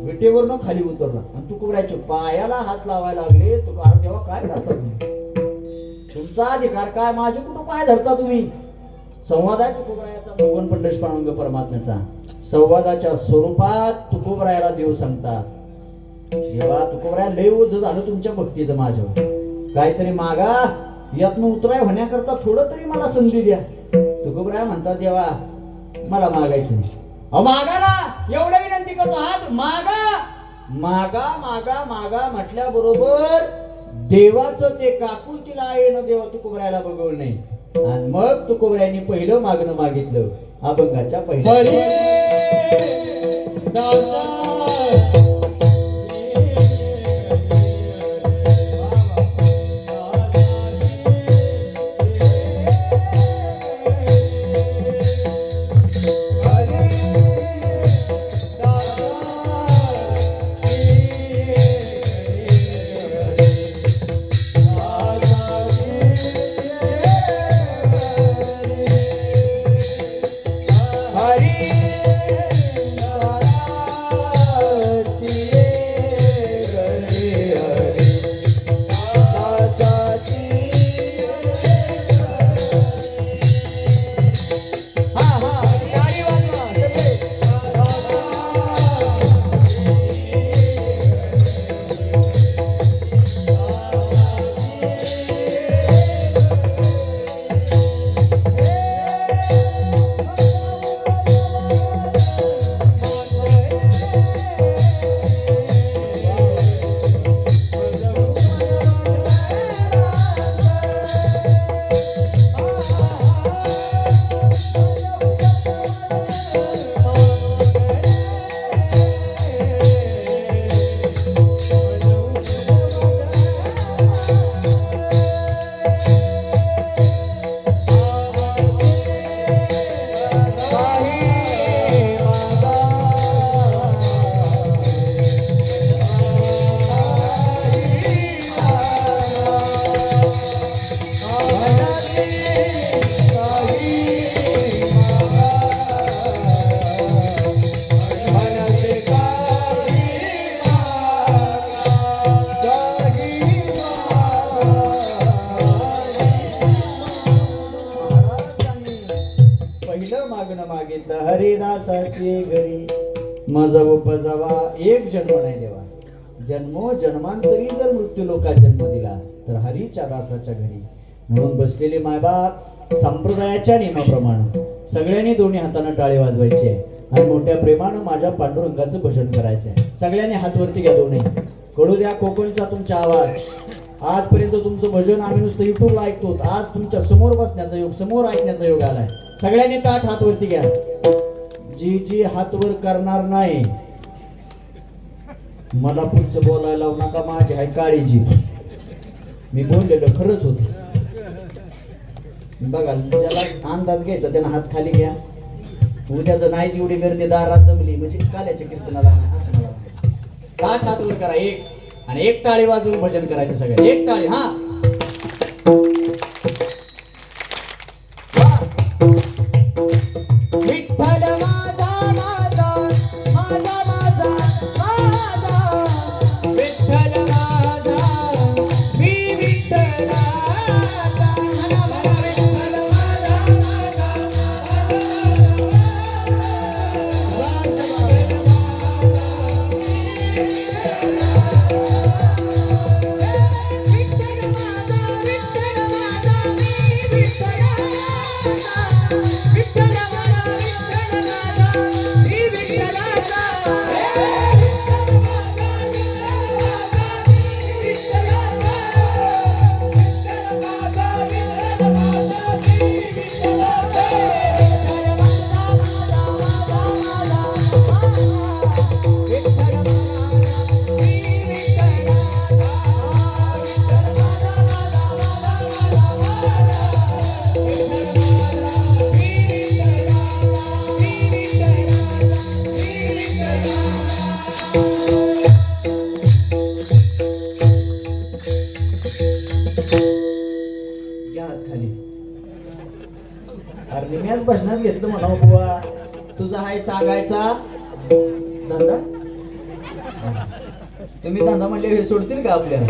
विटेवरनं खाली उतरला आणि तुकोबरायच्या पायाला हात लावायला लागले. तुका तेव्हा काय करता तुम्ही? तुमचा अधिकार काय? माझे कुठं पाय धरता तुम्ही? संवाद आहे तुकोबरायाचा, भगवान पंडित पांडुरंग परमात्म्याचा. संवादाच्या स्वरूपात तुकोबरायाला देव सांगतात, देवा तुकोबराया लय ओझ झालं तुमच्या भक्तीचं माझ्यावर. काहीतरी मागा, यातनं उतराय होण्याकरता थोडं तरी मला संधी द्या. तुकोबराया म्हणतात, देवा मला मागायचं नाही. अहो मागा ना, एवढं विनंती करतो. हात मागा मागा मागा मागा म्हटल्याबरोबर देवाचं ते काकुलतीला येणं देवा तुकोबरायाला बघवलं नाही. आणि मग तुकोबरायांनी पहिलं मागणं मागितलं अभंगाच्या पहिल्या. हरिदासाची घरी माझा उपजावा एक जन्म नाही देवा. जन्मो जन्मांतरी जर मृत्यू लोकात जन्म दिला तर हरीच्या दासाच्या घरी. म्हणून बसलेले मायबाप संप्रदायाच्या नियमाप्रमाणे सगळ्यांनी दोन्ही हाताने टाळे वाजवायचे आणि मोठ्या प्रेमानं माझ्या पांडुरंगाचं भजन करायचंय. सगळ्यांनी हात वरती घ्या दोन्ही. कळू द्या कोकणचा तुमचा आवाज. आजपर्यंत तुमचं भजन आम्ही नुसतं युट्यूबला ऐकतो. आज तुमच्या समोर बसण्याचा योग, समोर ऐकण्याचा योग आलाय. सगळ्यांनी ताट हात वरती घ्या. जी जी हात वर करणार नाही मला पुढचं बोलायला लावू नका. माझी आहे काळीजी. मी बोललेलं खरंच होत. बघा ज्याला अंदाज घ्यायचा त्यानं हात खाली घ्या. उद्याचं नाही जेवढी गर्दी दारात जमली म्हणजे काल्याच्या कीर्तनाला असं मला. ताट हात वर करा एक आणि एक टाळी वाजवून भजन करायचं सगळं. एक टाळी. हा विठ्ठल माझा माझा माझा माझा माझा विठ्ठल माझा मी विठ्ठलाचा म्हणा म्हणा विठ्ठल माझा माझा एकदा म्हणाव बुवा तुझा हाय सांगायचा धंदा. तुम्ही धंदा म्हणले हे सोडतील का आपल्याला?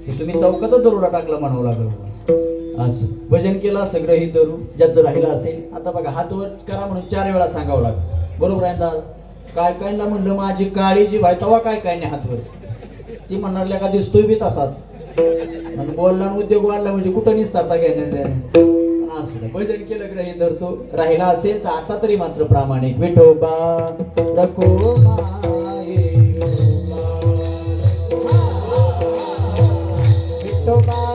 हे तुम्ही चौकातच दरोडा टाकला म्हणावं लागलं. असं भजन केलं सगळं ही धरू ज्याचं राहिलं असेल. आता बघा हात वर करा म्हणून 4 वेळा सांगावं लागलं. बरोबर आहे दादा? काय कायला म्हणलं माझी काळी जी भाई तवा काय काय नाही हातवर ती म्हणणार का दिसतोय बी तसाच आणि बोलला उद्योग वाढला म्हणजे कुठं निसता घेण्या. भजन केलं ग्रही धरतो राहिला असेल तर आता तरी मात्र प्रामाणिक विठोबा रखो माये विठोबा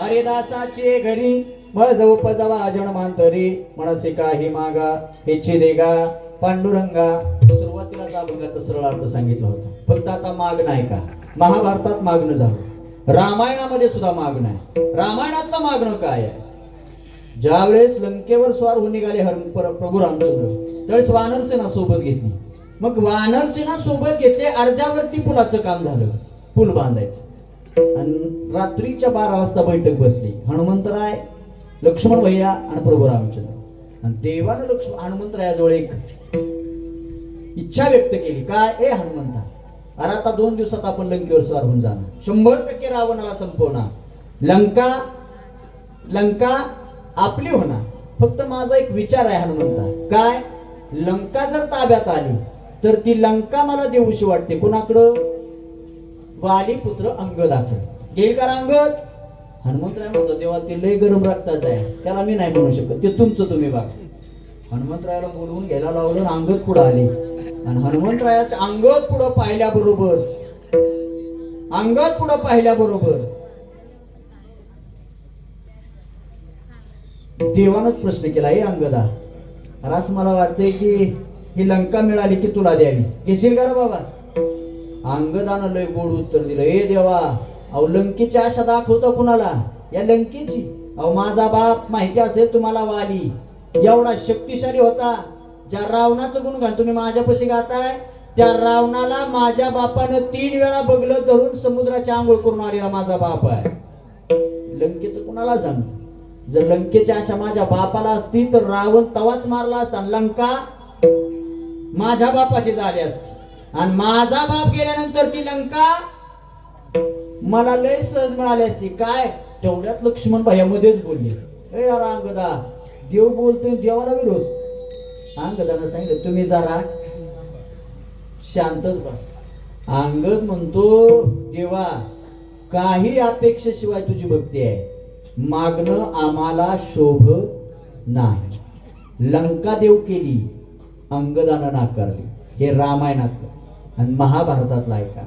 हरिदासाचे घरी मज उपजवा जन्मांतरी मनसे काही मागा हेची देगा पांडुरंगा. सुरुवातीला अभंगाचा सरळ अर्थ सांगितला होता. फक्त आता माग नाही का? महाभारतात मागणं झालं, रामायणामध्ये सुद्धा मागणं आहे. रामायणातलं मागणं काय आहे? ज्यावेळेस लंकेवर स्वार होऊन निघाले प्रभू रामचंद्र त्यावेळेस वानरसेना सोबत घेतली. मग वानरसेना सोबत घेतले, अर्ध्यावरती पुलाचं काम झालं, पूल बांधायचं. आणि रात्रीच्या 12 वाजता बैठक बसली. हनुमंतराय, लक्ष्मण भैया आणि प्रभू रामचंद्र. आणि देवानं हनुमंतरायाजवळ एक इच्छा व्यक्त केली. काय? ए हनुमंता, अरे आता 2 दिवसात आपण लंकेवर स्वार होऊन जाणार, 100% रावणाला संपवणार, लंका आपली होणार. फक्त माझा एक विचार आहे हनुमंता. काय? लंका जर ताब्यात आली तर ती लंका मला देऊशी वाटते. कुणाकडं? वाली पुत्र अंगदाकडे. घेईल का अंगद? हनुमंतराय म्हणतो तेव्हा ते लय गरम रक्ताच आहे, त्याला मी नाही म्हणू शकत, ते तुमचं तुम्ही बघा. हनुमंतरायाला बोलवून घ्यायला लावलं. अंगद पुढे आले आणि हनुमंतरायाच्या अंगद पुढे पाहिल्याबरोबर देवानच प्रश्न केला. हे अंगदा, रास मला वाटतंय की ही लंका मिळाली की तुला द्यावी, घेशील का रे बाबा? अंगदानं लय गोड उत्तर दिलं. ए देवा, अहो लंकेची आशा दाखवतो कुणाला? या लंकेची. अहो माझा बाप माहिती असेल तुम्हाला, वाली एवढा शक्तिशाली होता. ज्या रावणाचं गुणगान तुम्ही माझ्यापाशी गाताय, त्या रावणाला माझ्या बापानं 3 वेळा बगलं धरून समुद्राची आंघोळ करून आलेला माझा बाप आहे. लंकेचं कुणाला सांग? जर लंकेची आशा माझ्या बापाला असती तर रावण तवाच मारला असता, लंका माझ्या बापाची झाली असती. आणि माझा बाप गेल्यानंतर ती लंका मला लय सहज मिळाली असती. काय? तेवढ्यात लक्ष्मण भैयामध्येच बोलले. ए यार अंगदा, देव बोलतोय, देवाला विरोध. अंगदानं सांगितलं तुम्ही जरा शांतच बस. अंगद म्हणतो देवा, काही अपेक्षेशिवाय तुझी भक्ती आहे, मागणं आम्हाला शोभ नाही. लंका देव केली, अंगदानं नाकारली. हे रामायणातलं. आणि महाभारतातलं ऐका.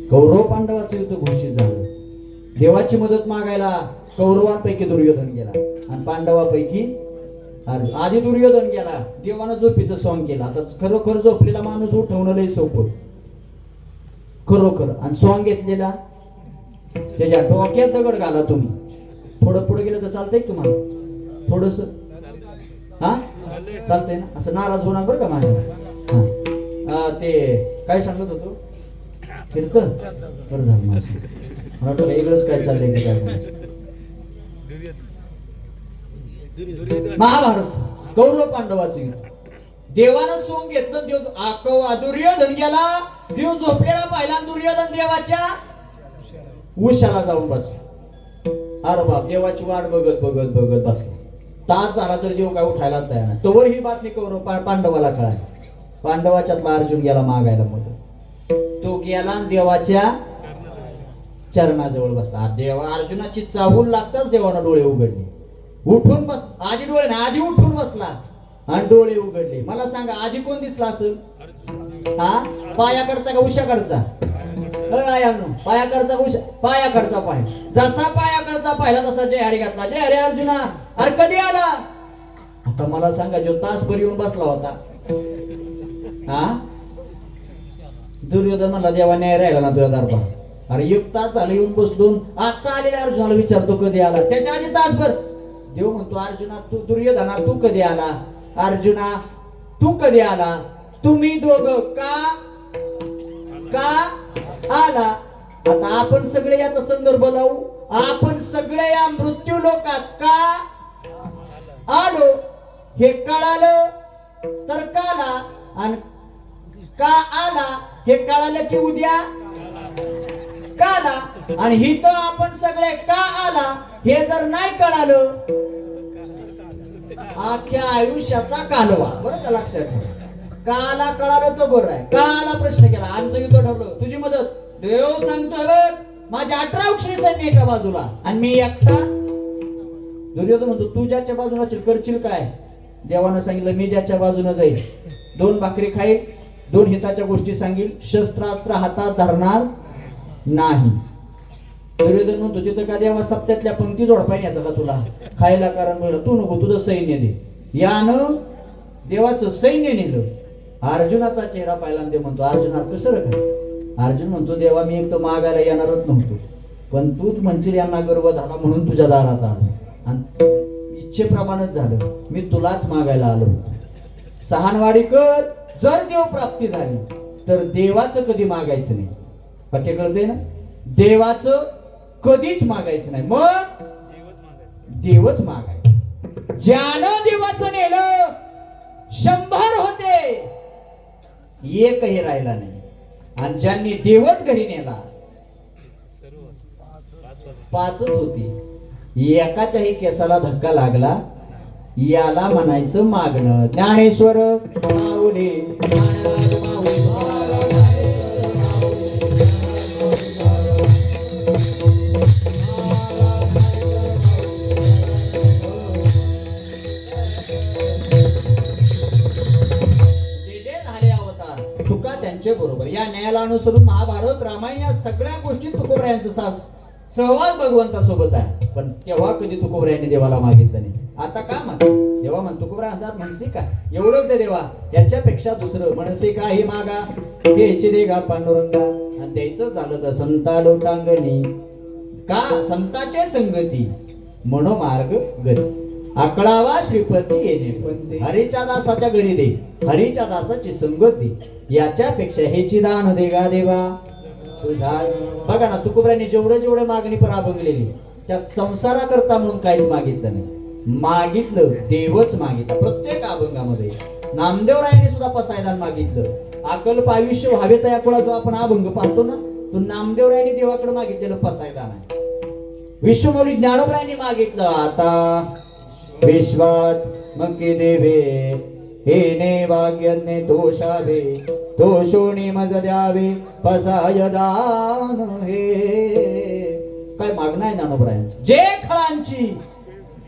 कौरव पांडवाचं युद्ध घोषित झालं. देवाची मदत मागायला कौरवांपैकी दुर्योधन गेला आणि पांडवापैकी अरे आधी दुर्योधन गेला, देवानं झोपीचं सॉंग केलं. आता खरोखर झोपलेला माणूस उठवणं लय सोपं खरोखर. आणि सॉंग घेतलेला त्याच्या डोक्यात दगड घाला तुम्ही. थोडं पुढे गेलं तर चालतंय का तुम्हाला? थोडस हा चालतंय ना? असं नाराज होणार बरं का माझ्या. ते काय सांगत होतो? कीर्तन बरं झालं माझं. मला वाटलं वेगळंच काय चाललंय की काय. महाभारत कौरव पांडवाचं युद्ध. देवानं सोंग घेतलं. दुर्योधन गेला, देव झोपलेला पाहिला. दुर्योधन देवाच्या उशाला जाऊन बसला. अरे बाप, देवाची वाट बघत बघत बघत बसला. तास झाला तर देव काय उठायला तयार नाही. तोवर ही बातमी कौरव पांडवाला कळाली. पांडवाच्यातला अर्जुन गेला मागायला मदत. तो गेला आणि देवाच्या चरणाजवळ बसला. देवा अर्जुनाची चाहूल लागताच देवानं डोळे उघडले. उठून बस, आधी डोळे ना, आधी उठून बसला आणि डोळे उघडले. मला सांगा आधी कोण दिसला असेल? हा, पायाकडचा का उशाकडचा? पायाकडचा उशा, पायाकडचा पाय. जसा पायाकडचा पाहिला तसा जय हरी घातला. जय हरी अर्जुना. अरे कधी आला? आता मला सांगा, जो तासभर येऊन बसला होता, हा, दुर्योधन म्हणला देवा न्याय राहिला ना तुझ्या दरबार. अरे एक तास झालं येऊन बसलो. आता आलेल्या अर्जुनाला विचारतो कधी आला. त्याच्या आधी तासभर देव म्हणतो अर्जुना तू, दुर्योधना तू कधी आला? अर्जुना तू कधी आला? तुम्ही दोघं का आला? आता आपण सगळे याचा संदर्भ लावू. आपण सगळे या मृत्यू लोकात का आलो हे कळालं तर काला, आणि का आला हे कळालं की उद्या काला. आणि ही तर आपण सगळे का आला हे जर नाही कळालं, अख्ख्या आयुष्याचा कालवा. बरं का लक्षात ठेवा. काला कळालं तर बरं आहे. काला प्रश्न केला, आमचं युद्ध ठरलं, तुझी मदत. देव सांगतोय बघ, माझ्या 18 अक्षरी सैन्य एका बाजूला आणि मी एकटा. दुर्योधन म्हणतो तू ज्याच्या बाजूला करशील काय? देवानं सांगितलं मी ज्याच्या बाजूनं जाईल, 2 भाकरी खाईल, 2 हिताच्या गोष्टी सांगेल, शस्त्रास्त्र हातात धरणार नाही. दुर्योधन म्हणतो तिथं का देवा सप्त्यातल्या पंक्ती जोडपाय याचा का तुला खायला? कारण बोललं तू नको, तुझं सैन्य दे. यानं देवाचं सैन्य नेलं. अर्जुनाचा चेहरा पाहिला आणि ते म्हणतो अर्जुना कसं रे काय? अर्जुन म्हणतो देवा मी एक तर मागायला येणारच नव्हतो, पण तूच म्हणशील यांना गर्व झाला म्हणून तुझ्या दारात आलो आणि इच्छेप्रमाणेच झालं. मी तुलाच मागायला आलो. सहानवाडी कर. जर देव प्राप्ती झाली तर देवाचं कधी मागायचं नाही. पक्के कळते ना? देवाचं कधीच मागायचं नाही, मग देवच मागायचं. ज्यानं देवाचं नेलं 100 होते, एकही राहिला नाही. आणि ज्यांनी देवच घरी नेला 5च होती. एकाच्याही केसाला धक्का लागला. याला म्हणायचं मागणं. ज्ञानेश्वर माऊली बरोबर. या न्यायाला अनुसरून महाभारत रामायण या सगळ्या गोष्टी तुकोबरायांचा सहवास भगवंतासोबत आहे. पण तेव्हा कधी तुकोबरायांनी देवाला मागितलं नाही. आता का माग देवा म्हणतो तुकोबरा म्हणतात म्हणसी का एवढंच आहे देवा, याच्यापेक्षा दुसरं म्हणसे का हे मागा घ्यायचे देगा पांडुरंगा. आणि द्यायचं झालं तर संता लोटांगणी का संताचे संगती मनो मार्ग गती. आकळावा श्रीपती येणे हरीच्या दासाच्या घरी दे, हरीच्या दासाची संगती. याच्यापेक्षा हेची दान देगा देवा तुझा. बघा ना तुकोबरायांनी जेवढं मागणी पर अभंगलेली त्यात संसाराकरता म्हणून काहीच मागितलं नाही. मागितलं देवच मागितलं. प्रत्येक अभंगामध्ये नामदेवरायांनी सुद्धा पसायदान मागितलं. अकल्प आयुष्य व्हावे तयाकुळा जो आपण अभंग पाहतो ना, तो नामदेवरायांनी देवाकडे मागितलेलं पसायदान आहे. विश्वमौली ज्ञानोबरायांनी मागितलं आता विश्वात मकी देवे हेने भाग्यने तोषावे तोषोनी मज द्यावे पसाय दान. हे काय मागणं आहे ज्ञानोबरायांची? जे खळांची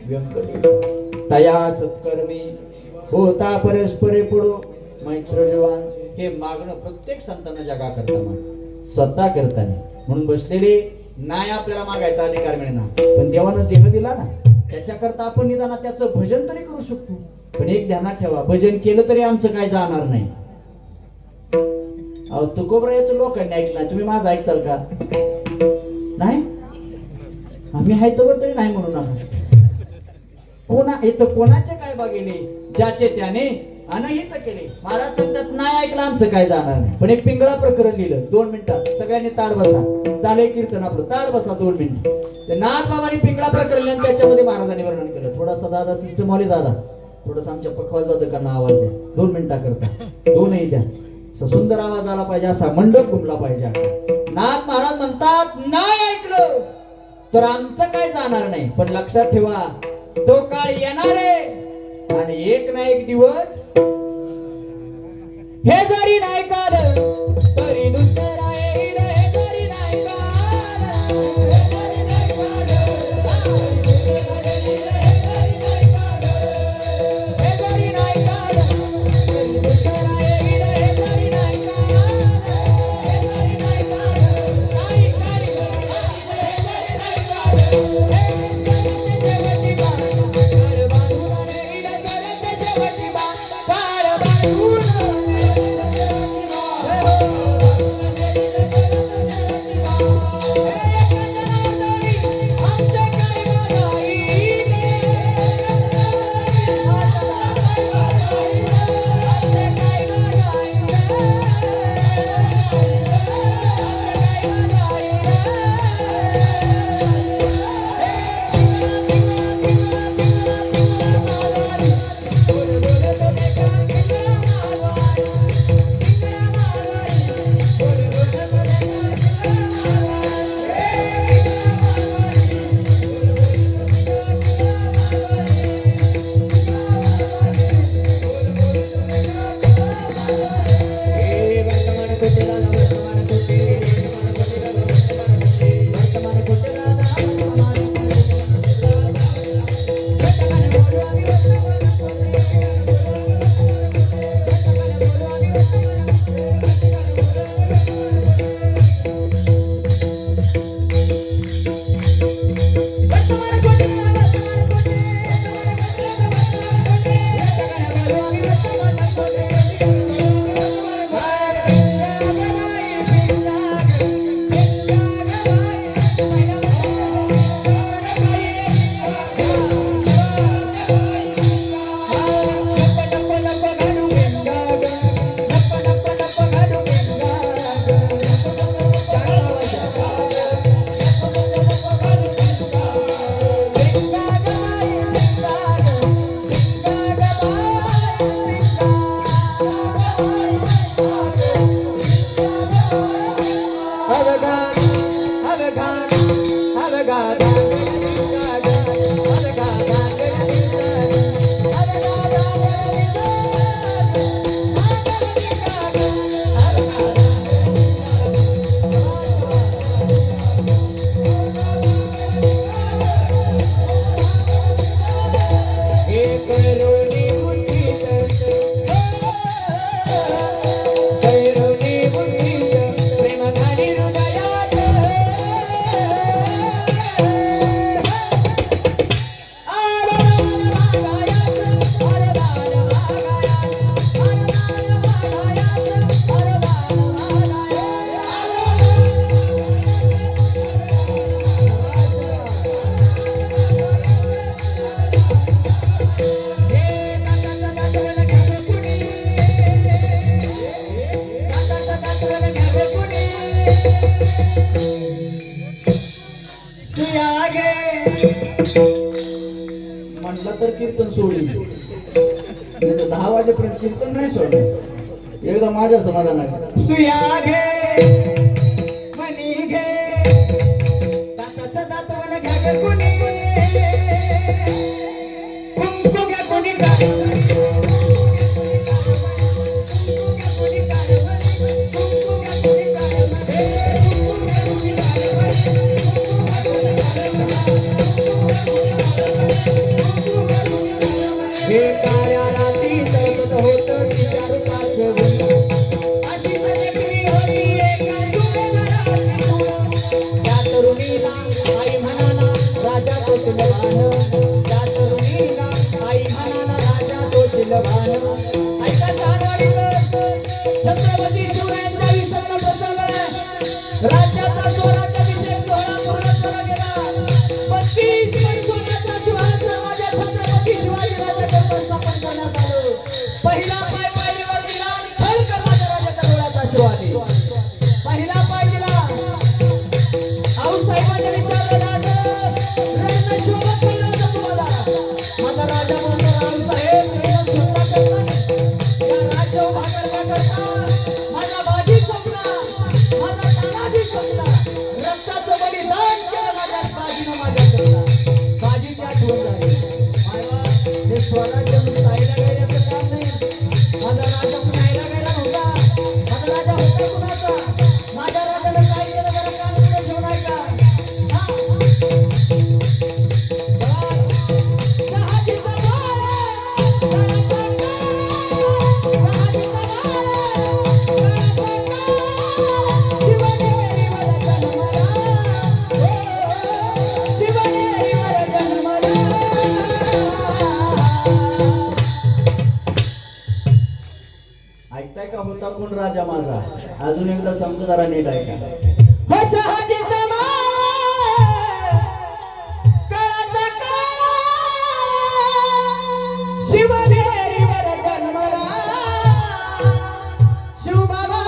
व्यंकटेश तया सत्कर्मी होता परस्परे पुढो मैत्र जीवन. हे मागणं प्रत्येक संतांना जगा करता स्वतः करताना. म्हणून बसलेले नाही आपल्याला मागायचा अधिकार मिळणार, पण देवानं देह दिला ना. त्याच्याकरता आपण निदान त्याचं भजन तरी करू शकतो. पण एक ध्यानात ठेवा, भजन केलं तरी आमचं काय जाणार नाही. अहो तुकोबरायाचं लोकांनी ऐकलं, तुम्ही माझं ऐकचाल का? नाही, आम्ही आहे तोवर तरी नाही म्हणून आहोत. कोणाचे काय बघिले, ज्याचे त्याने अनहित केले. महाराज सांगतात नाही ऐकलं आमचं काय जाणार नाही. पण एक पिंगळा प्रकरण लिहिलं 2 मिनिटात. सगळ्यांनी ताड बसा, चालेल कीर्तन आपलं, ताड बसा 2 मिनिट. नाथ बाबांनी पिंगळा प्रकरण आणि त्याच्यामध्ये महाराजांनी वर्णन केलं. थोडासा दादा सिस्टम वाले दादा, थोडस आमच्या पखवाज वादकांना आवाज द्या 2 मिनिटा करता. 2ही द्या. सुंदर आवाज आला पाहिजे, असा मंडप घुमला पाहिजे. नाथ महाराज म्हणतात नाही ऐकलं तर आमचं काय जाणार नाही. पण लक्षात ठेवा, तो काळ येणार आहे आणि एक ना एक दिवस हे जरी नाही काल तरी दुसरा येईल. हे जरी नाही काल, हे जरी नाही काल, हे जरी नाही काल, तरी दुसरा येईल. हे जरी नाही काल, हे जरी नाही काल, नाही काल, हे जरी नाही काल, शेवटी बाळ बाजूला येईल. शेवटी बाळ बाजूला म्हटलं तर कीर्तन सोडली, 10 वाजेपर्यंत कीर्तन नाही सोडलं. एकदा माझ्या समाधान आहे. सुया घे मनी घे दाताचा दातवाला घ्या ग कुणी, कुंकू घ्या कुणी हे कार्या राती तरत होत विचार पाचवून अशी सजगरी होती एका जुगेवरात. त्या तरुणीला आई म्हणाला राजा तो छत्रपती शिवरायांच्या विसर्ग प्रसंग राज्याचा सोहळ्याचा विषय सोहळा पूर्ण केला गेला 32 वर्षाचा सुहाचा माझ्या छत्रपती शिवाजी राजाचे स्थापन करण्यात आलं पहिला पाय पायरीवर दिला खळकर माझ्या राजाच्या डोळ्याचा शिवाजी पहिला पाय दिला आऊसाहेबांनी विचारलं राजा शोभत मिळलं होतं तुम्हाला माझा राजा म्हणतो रावसाहेब स्वतः करतात या राज्य उभा करता माझा बाजी संपला माझा तानाजी संपला रक्ताचं बलिदान केलं माझ्या बाजीनं माझ्या करता बाजीची आठवण झाली हे स्वराज्य साईला गायल्याचं काम नाही माझा राजा कुणाला गायला नव्हता माझा राजा होता कुणाचा माझ्या राजाला काय केलं जरा काम पुढे घेऊन ऐका ऐकताय का होता कोण राजा माझा अजून एकदा समजा जरा नीट ऐका हो शहाजीचा शिवनेरीवर जन्मला शिवबाबा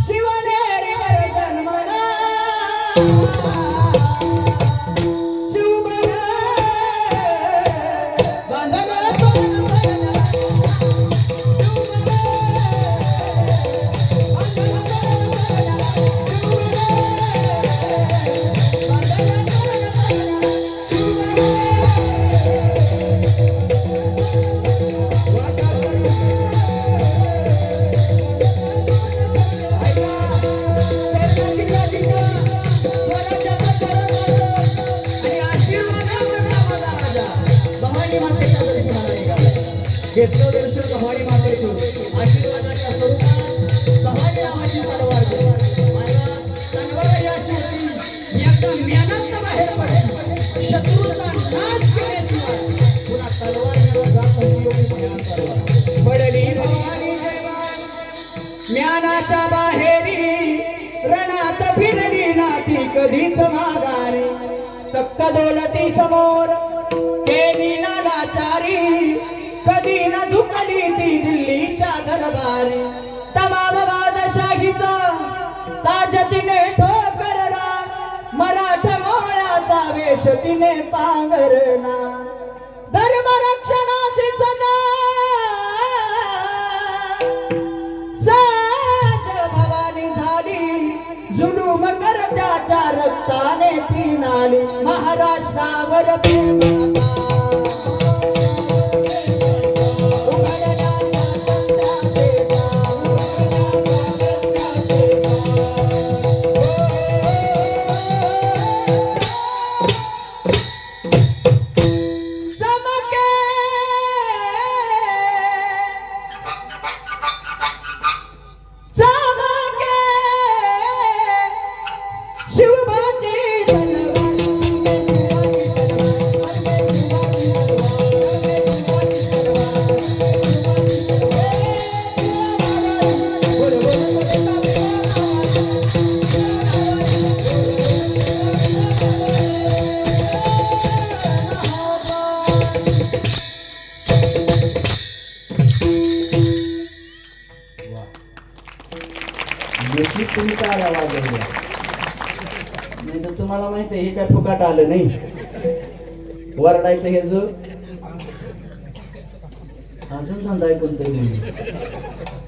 शिवनेरीवर जन्मला शिवबाबा घेतलं दर्शन भवानी मातेचं आशीर्वादाच्या स्वरूपात भवानी नावाची तलवार घेतली माझा तलवार या शेवटी एका म्यानात बाहेर पडली शत्रूचा नाश केल्याशिवाय पुन्हा तलवार घेऊन जात उपयोगी म्यान तलवार पडली भवानी जवान म्यानाच्या बाहेरी रणात फिरली नाती कधीच माघारी तक्त डोलती समोर केली नालाचारी कधी न झुकली ती दिल्लीच्या दरबारी तमाम बादशाहीचा ताज तिने ठोकरला मराठा मोळ्याचा वेश तिने पांघरला धर्म रक्षणाची सदा साज भवानी झाली जुलूम करत्याच्या रक्ताने पिनाली महाराष्ट्रावर प्रेम तुम्ही काय आवाज नाही तर तुम्हाला माहिती आहे हे काय फुकाट आलं नाही वरडायचं हे जो अजून धंदा आहे कोणतरी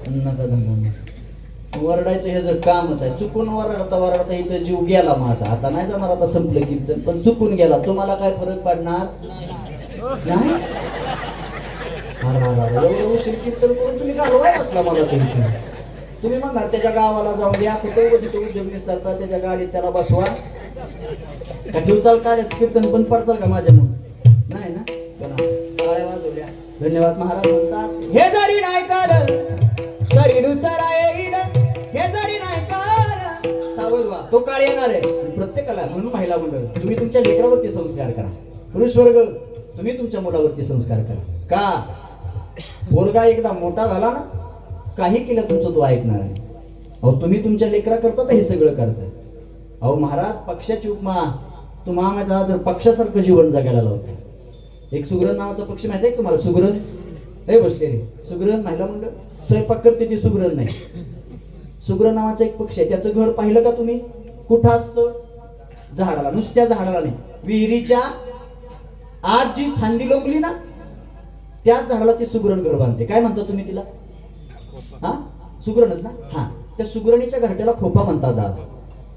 नका धंदा वरडायचं हे जर कामच आहे चुकून वरडता इथं जीव गेला माझा आता नाही जाणार आता संपलं कीर्तन पण चुकून गेला तुम्हाला काय फरक पडणार नाही उशीर कीर्तन करून तुम्ही घालवाय असला मला तुम्ही म्हणणार त्याच्या गावाला जाऊन द्या कुठे तिथे उद्योग निसतात त्याच्या गाडीत त्याला बसवा का ठेवचाल काय कीर्तन बंद पडचाल का माझ्या म्हणून नाही ना टाळ्या वाजवल्या धन्यवाद महाराज म्हणतात हे जरी नाही काल तरी दुसरा येईल हे जरी नाही काल सावध व्हा तो काळ येणार आहे प्रत्येकाला म्हणून महिला मंडळ तुम्ही तुमच्या लेकरावरती संस्कार करा पुरुष वर्ग तुम्ही तुमच्या मुलावरती संस्कार करा का पोरगा एकदा मोठा झाला ना काही केलं तुमचं तो ऐकणार आहे. अहो तुम्ही तुमच्या लेकरा करता तर हे सगळं करताय. अहो महाराज पक्षाची उपमा तुम्हाला माझा जर पक्षासारखं जीवन जगायला लावतो. एक सुगरण नावाचा पक्षी माहिती आहे तुम्हाला? सुगरण हे बसलेले सुगरण महिला मंडळ स्वयंपाक करते ती सुगरण नाही. सुगरण नावाचा एक पक्षी आहे. त्याचं घर पाहिलं का तुम्ही? कुठं असतं? झाडाला, नुसत्या झाडाला नाही, विहिरीच्या आज जी फांदी लोंबली ना त्याच झाडाला ती सुगरण घर बांधते. काय म्हणता तुम्ही तिला? हा सुगरणच ना. हा त्या सुगरणीच्या घरट्याला खोपा म्हणतात दादा.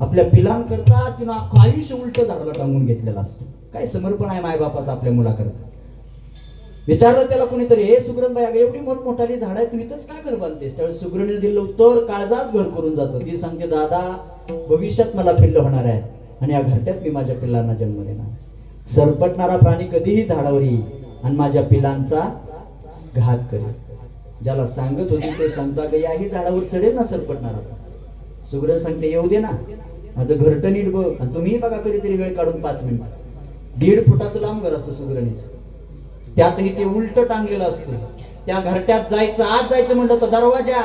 आपल्या पिलांकरता तिनं अख्खं आयुष्य उलट झाडाला टांगून घेतलेलं असतं. काय समर्पण आहे मायबापाचं आपल्या मुलाकरता. विचारलं त्याला कोणीतरी, हे सुगरणबाई अगं एवढी मोठमोठाली झाड आहे तू इथंच काय घर बांधतेस? त्यावेळेस सुगरणीने दिलं उत्तर, काळजात घर करून जातो. ती सांगते दादा भविष्यात मला पिल्ल होणार आहे आणि या घरट्यात मी माझ्या पिल्लांना जन्म देणार. सरपटणारा प्राणी कधीही झाडावर येईल आणि माझ्या पिलांचा घात करेल. ज्याला सांगत होती ते सांगता का याही झाडावर चढेल ना सरपटणारा. सुगरण सांगते येऊ दे ना, माझं घरटं नीट बघ. आणि तुम्ही बघा कधीतरी वेळ काढून 5 मिनिट 1.5 फुटाचं लांब घर असतं सुगरणीचं. त्यातही ते उलट टांगलेलं असतं. त्या घरट्यात जायचं, आत जायचं म्हटलं तर दरवाजा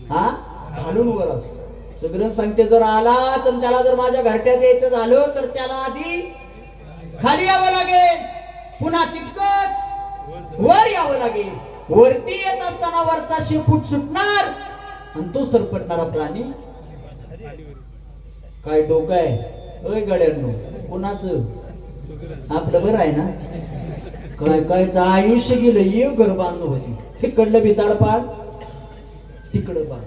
हा घालून वर असतो. सुगरण सांगते जर आला तर त्याला जर माझ्या घरट्यात यायचं झालं तर त्याला आधी खाली यावं लागेल, पुन्हा तितकंच वर यावं लागेल. वरती येत असताना वरचा शेपूट सुटणार आणि तो सरपटणारा प्राणी. काय डोकं आहे अय गड्यांनो कुणाचं? आपलं बरं आहे ना. काय कायच आयुष्य गेलं. एक घर बांधणं होती, तिकडलं बिताड पाड, तिकडं पाड,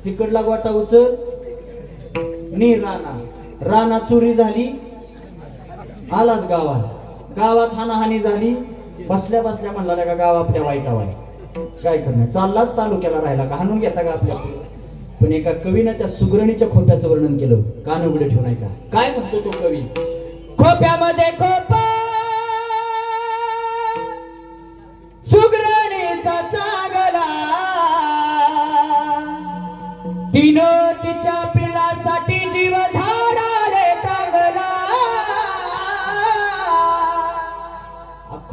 तिकडला गोटा उचल नी राणा, राणा चोरी झाली, आलाच गावात, गावात हानाहानी झाली, बसल्या बसल्या म्हणला का गाव आपल्या वाईटावाय. काय करणार, चाललाच तालुक्याला राहिला का हाणून घेता का आपल्या? पण एका कवीनं त्या सुगरणीच्या खोप्याचं वर्णन केलं. कान उघडे ठेवून ऐका. काय म्हणतो तो कवी? खोप्यामध्ये खोप सुगरणीचा चांगला, तिनं तिच्या पिलासाठी जीव झाडाले टांगला.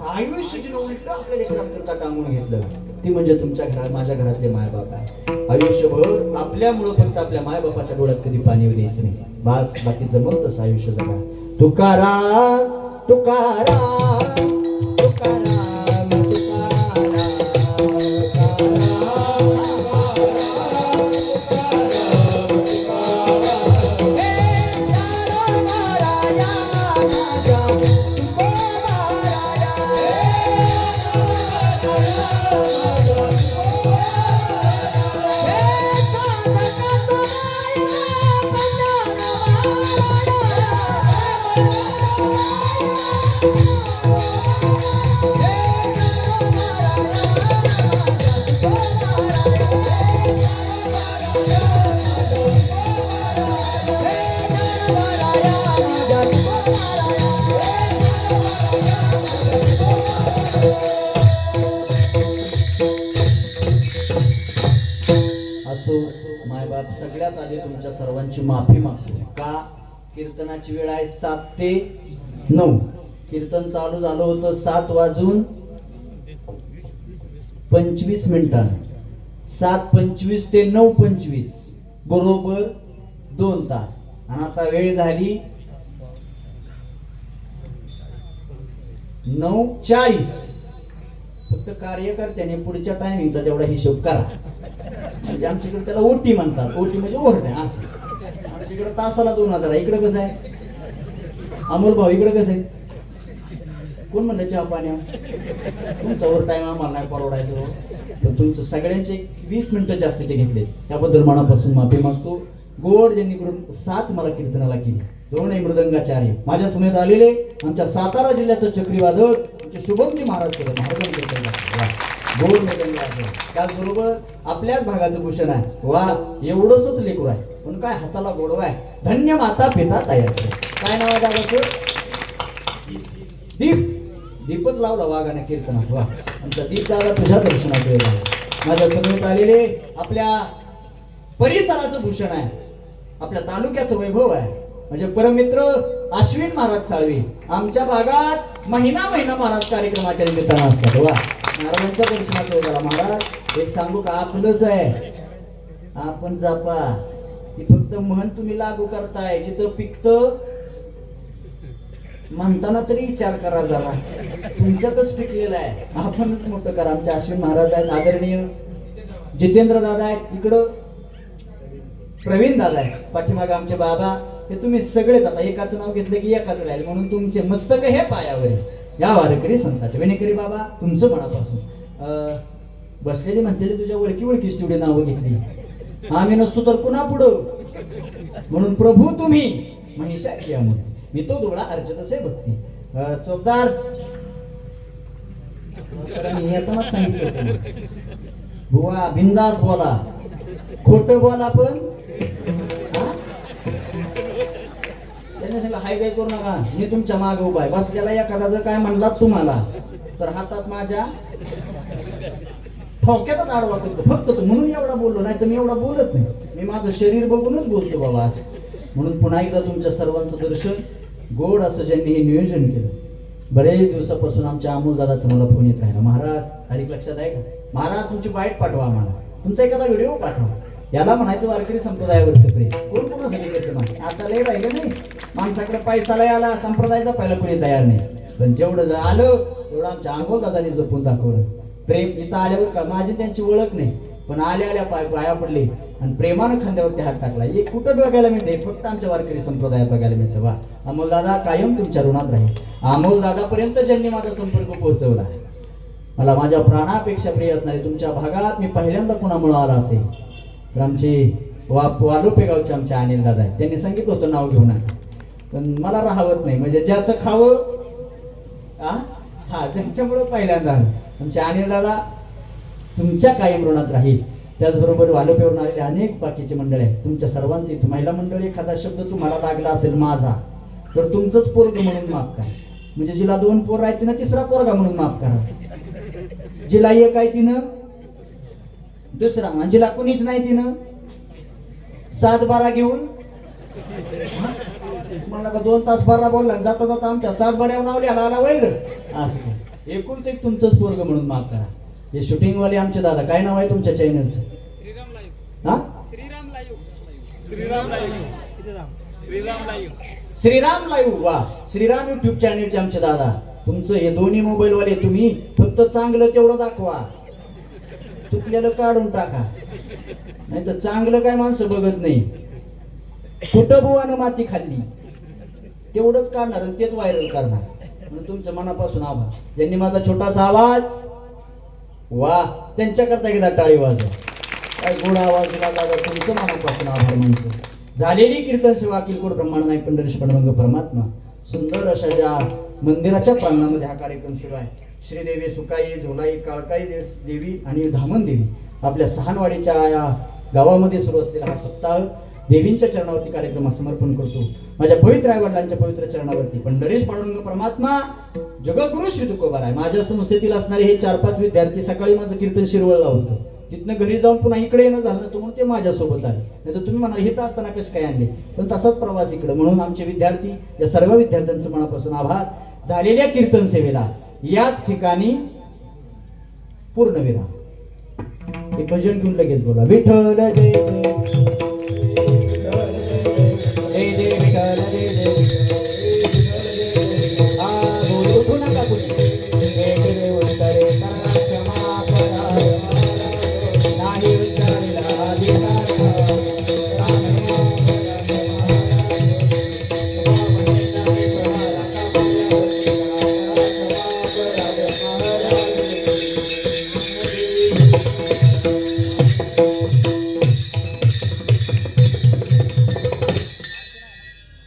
आयुष्य जिनं उलट आपल्या लेकरांकरता टांगून घेतलं ती म्हणजे तुमच्या घरात माझ्या घरातले मायबाप आहे. आयुष्यभर आपल्यामुळं फक्त आपल्या मायबापाच्या डोळ्यात कधी पाणी येऊ द्यायचं नाही. बास बाकी जमत तसं आयुष्य जगा. तुकाराम तुकाराम तुकाराम मायबाप सगळ्यात आधी तुमच्या सर्वांची माफी मागतो. का? कीर्तनाची वेळ आहे 7 ते 9. कीर्तन चालू झालं होतं 7 वाजून 25 मिनिटांनी. 7:25 ते 9:25 बरोबर 2 तास. आणि आता वेळ झाली 9:40. फक्त कार्यकर्त्याने पुढच्या टायमिंगचा तेवढा हिशोब करा. म्हणजे आमच्याकडे त्याला ओटी म्हणतात. ओटी म्हणजे ओव्हर टाइम असं. आमच्याकडे तासाला 2000 आहे. इकडे कसं आहे अमोल भाऊ? इकडे कसं आहे? कोण म्हणलं चहा पाणी? तुमचा ओव्हर टाइम आम्हाला नाही परवडायचं. पण तुमचं सगळ्यांचे 20 मिनिटं जास्तीचे घेतले त्याबद्दल मनापासून माफी मागतो. गोड ज्यांनी करून 7 मला कीर्तनाला केली. 2 मृदंगाचार्य माझ्या समेत आलेले आमच्या सातारा जिल्ह्याचं चक्रीवादक आमचे शुभमजी महाराज केलं. महाराजांचे गोड मृदंग. त्याचबरोबर आपल्याच भागाचं भूषण आहे. वा एवढंच लेकरू आहे पण काय हाताला गोडवा आहे. धन्य माता पिता तयार. काय नाव आहे दादाचं? दीप. दीपच लावला वाघाने कीर्तनात. वा आमचा दीप दादा तुझ्या दर्शनात वेळ आहे. माझ्या समेत आलेले आपल्या परिसराचं भूषण आहे, आपल्या तालुक्याचं वैभव आहे. म्हणजे परमित्र अश्विन महाराज साळवे आमच्या भागात महिना महाराज कार्यक्रमाच्या निमित्तानं असतात. वा, महाराजांच्या दर्शनात होता. महाराज एक सांगू का, आपलंच आहे, आपण जपा. ती फक्त म्हण तुम्ही लागू करताय, जिथं पिकतं म्हणताना तरी विचार करा जरा, तुमच्यातच पिकलेला आहे, आपणच मोठं करा. आमचे अश्विन महाराज आहेत, आदरणीय जितेंद्र दादा आहेत, इकडं प्रवीण दादा आहे, पाठीमागे आमचे बाबा. हे तुम्ही सगळेच आता एकाचं नाव घेतलं की एकाच राहील, म्हणून तुमचे मस्तक हे पायावर या वारकरी संतांचे. विनेकरी बाबा तुमचं मनापासून बसलेली म्हणते तुझ्या ओळखीची तेवढी नावं घेतली, आम्ही नसतो तर कुणा पुढं, म्हणून प्रभू तुम्ही महिषा म्हणून मी तो दुबळा अर्ज तसे भक्ती. चौकदार येतानाच सांगितलं बुवा बिंदास बोला, खोट बोला, पण त्यांनी सांगितलं हाय काय करू नका, मी तुमच्या मागे उभा आहे. बसलेला एखादा जर काय म्हणला तुम्हाला तर हातात माझ्या ठोक्यातच आडवा करतो फक्त तो, म्हणून एवढा बोललो, नाही तर मी एवढा बोलत नाही. मी माझं शरीर बघूनच बोलतो बाबा आज. म्हणून पुन्हा एकदा तुमच्या सर्वांचं दर्शन गोड असं ज्यांनी हे नियोजन केलं. बरेच दिवसापासून आमच्या अमोल दादाचा मला फोन येत राहिला, महाराज तारीख लक्षात आहे का, महाराज तुमची बाईट पाठवा, आम्हाला तुमचा एखादा व्हिडिओ पाठवा. याला म्हणायचं वारकरी संप्रदायावरचं प्रेम. कोण कोणासाठी करते माहिती आता लय राहिलं नाही, माणसाकडे पैसाला आला, संप्रदायाचा पहिला कोणी तयार नाही. पण जेवढं जर आलं तेवढं आमच्या अमोल दादाने जपून दाखवलं प्रेम. इथं आल्यावर का माझी त्यांची ओळख नाही, पण आल्या पाया पडले आणि प्रेमानं खांद्यावरती हात टाकला. हे कुठं बघायला मिळते, फक्त आमच्या वारकरी संप्रदायात बघायला मिळतं. वा, अमोल दादा कायम तुमच्या ऋणात राहील. अमोल दादापर्यंत ज्यांनी माझा संपर्क पोहोचवला, मला माझ्या प्राणापेक्षा प्रिय असणारे तुमच्या भागात मी पहिल्यांदा कुणामुळे आला असेल तर आमचे वालोपे गावचे आमचे अनिल दादा आहेत. त्यांनी सांगितलं होतं नाव घेऊ नका, पण मला राहवत नाही, म्हणजे ज्याचं खावं हा त्यांच्यामुळं पहिल्यांदा आमचे अनिल दादा तुमच्या कायम ऋणात राहील. त्याचबरोबर वालोपेवरून आलेले अनेक बाकीचे मंडळ आहेत, तुमच्या सर्वांचे इथं महिला मंडळ. एखादा शब्द तुम्हाला लागला असेल माझा तर तुमचंच पोरग म्हणून माफ करा, म्हणजे जिला 2 पोरं आहेत तिनं तिसरा पोरगा म्हणून माफ करा, जिला एक आहे तिनं दुसरा, जिला कुणीच नाही तिनं 7-12 घेऊन मला का 2 तास 12 बोलला, जाता जाता आमच्या 7-12 नाव लिहायला आला वैर असं. एकूण एक तुमचंच पोरग म्हणून माफ करा. हे शूटिंग वाले आमचे दादा, काय नाव आहे तुमच्या चॅनलचं? श्रीराम लाईव्ह. वा, श्रीराम युट्यूब चॅनलचे आमचे दादा. तुमचं हे दोन्ही मोबाईल वाले तुम्ही फक्त चांगलं तेवढं दाखवा, चुकलेलं काढून टाका, नाही तर चांगलं काय माणसं बघत नाही. कुठं बुवानं माती खाल्ली तेवढंच काढणार आणि तेच व्हायरल करणार. म्हणून तुमच्या मनापासून आभार. ज्यांनी माझा छोटासा आवाज, वा, त्यांच्याकरता एकदा टाळी वाजवा. काय गोड आवाज दिला दादा, तुमचं मनापासून आभार मानतो. झालेली कीर्तन सेवा किलकोट ब्रह्मांड नाईक पंढरीश पांडुरंग परमात्मा. सुंदर अशा ज्या मंदिराच्या प्रांगणामध्ये हा कार्यक्रम सुरू आहे. श्रीदेवी, सुकाई, झोलाई, काळकाई देवी आणि धामण देवी आपल्या सहानवाडीच्या या गावामध्ये सुरू असलेला हा सप्ताह देवींच्या चरणावरती कार्यक्रम समर्पण करतो. माझ्या पवित्र आई वडिलांच्या पवित्र चरणावरती पंढरीश पांडुरंग परमात्मा जगद्गुरु श्री तुकोबार आहे. माझ्या संस्थेतील असणारे हे 4-5 विद्यार्थी, सकाळी माझं कीर्तन शिरवळला होतं, तिथनं घरी जाऊन पुन्हा इकडे येणं झालं तर म्हणून ते माझ्यासोबत आले. नाही तर तुम्ही म्हणाल हिथं असताना कसं काय आणले, पण तसाच प्रवास इकडं. म्हणून आमचे विद्यार्थी, या सर्व विद्यार्थ्यांचं मनापासून आभार. झालेल्या कीर्तन सेवेला याच ठिकाणी पूर्णविराम. हे भजन घेऊन लगेच बोला, विठ्ठल जय जय, जय जय विठ्ठल जय जय.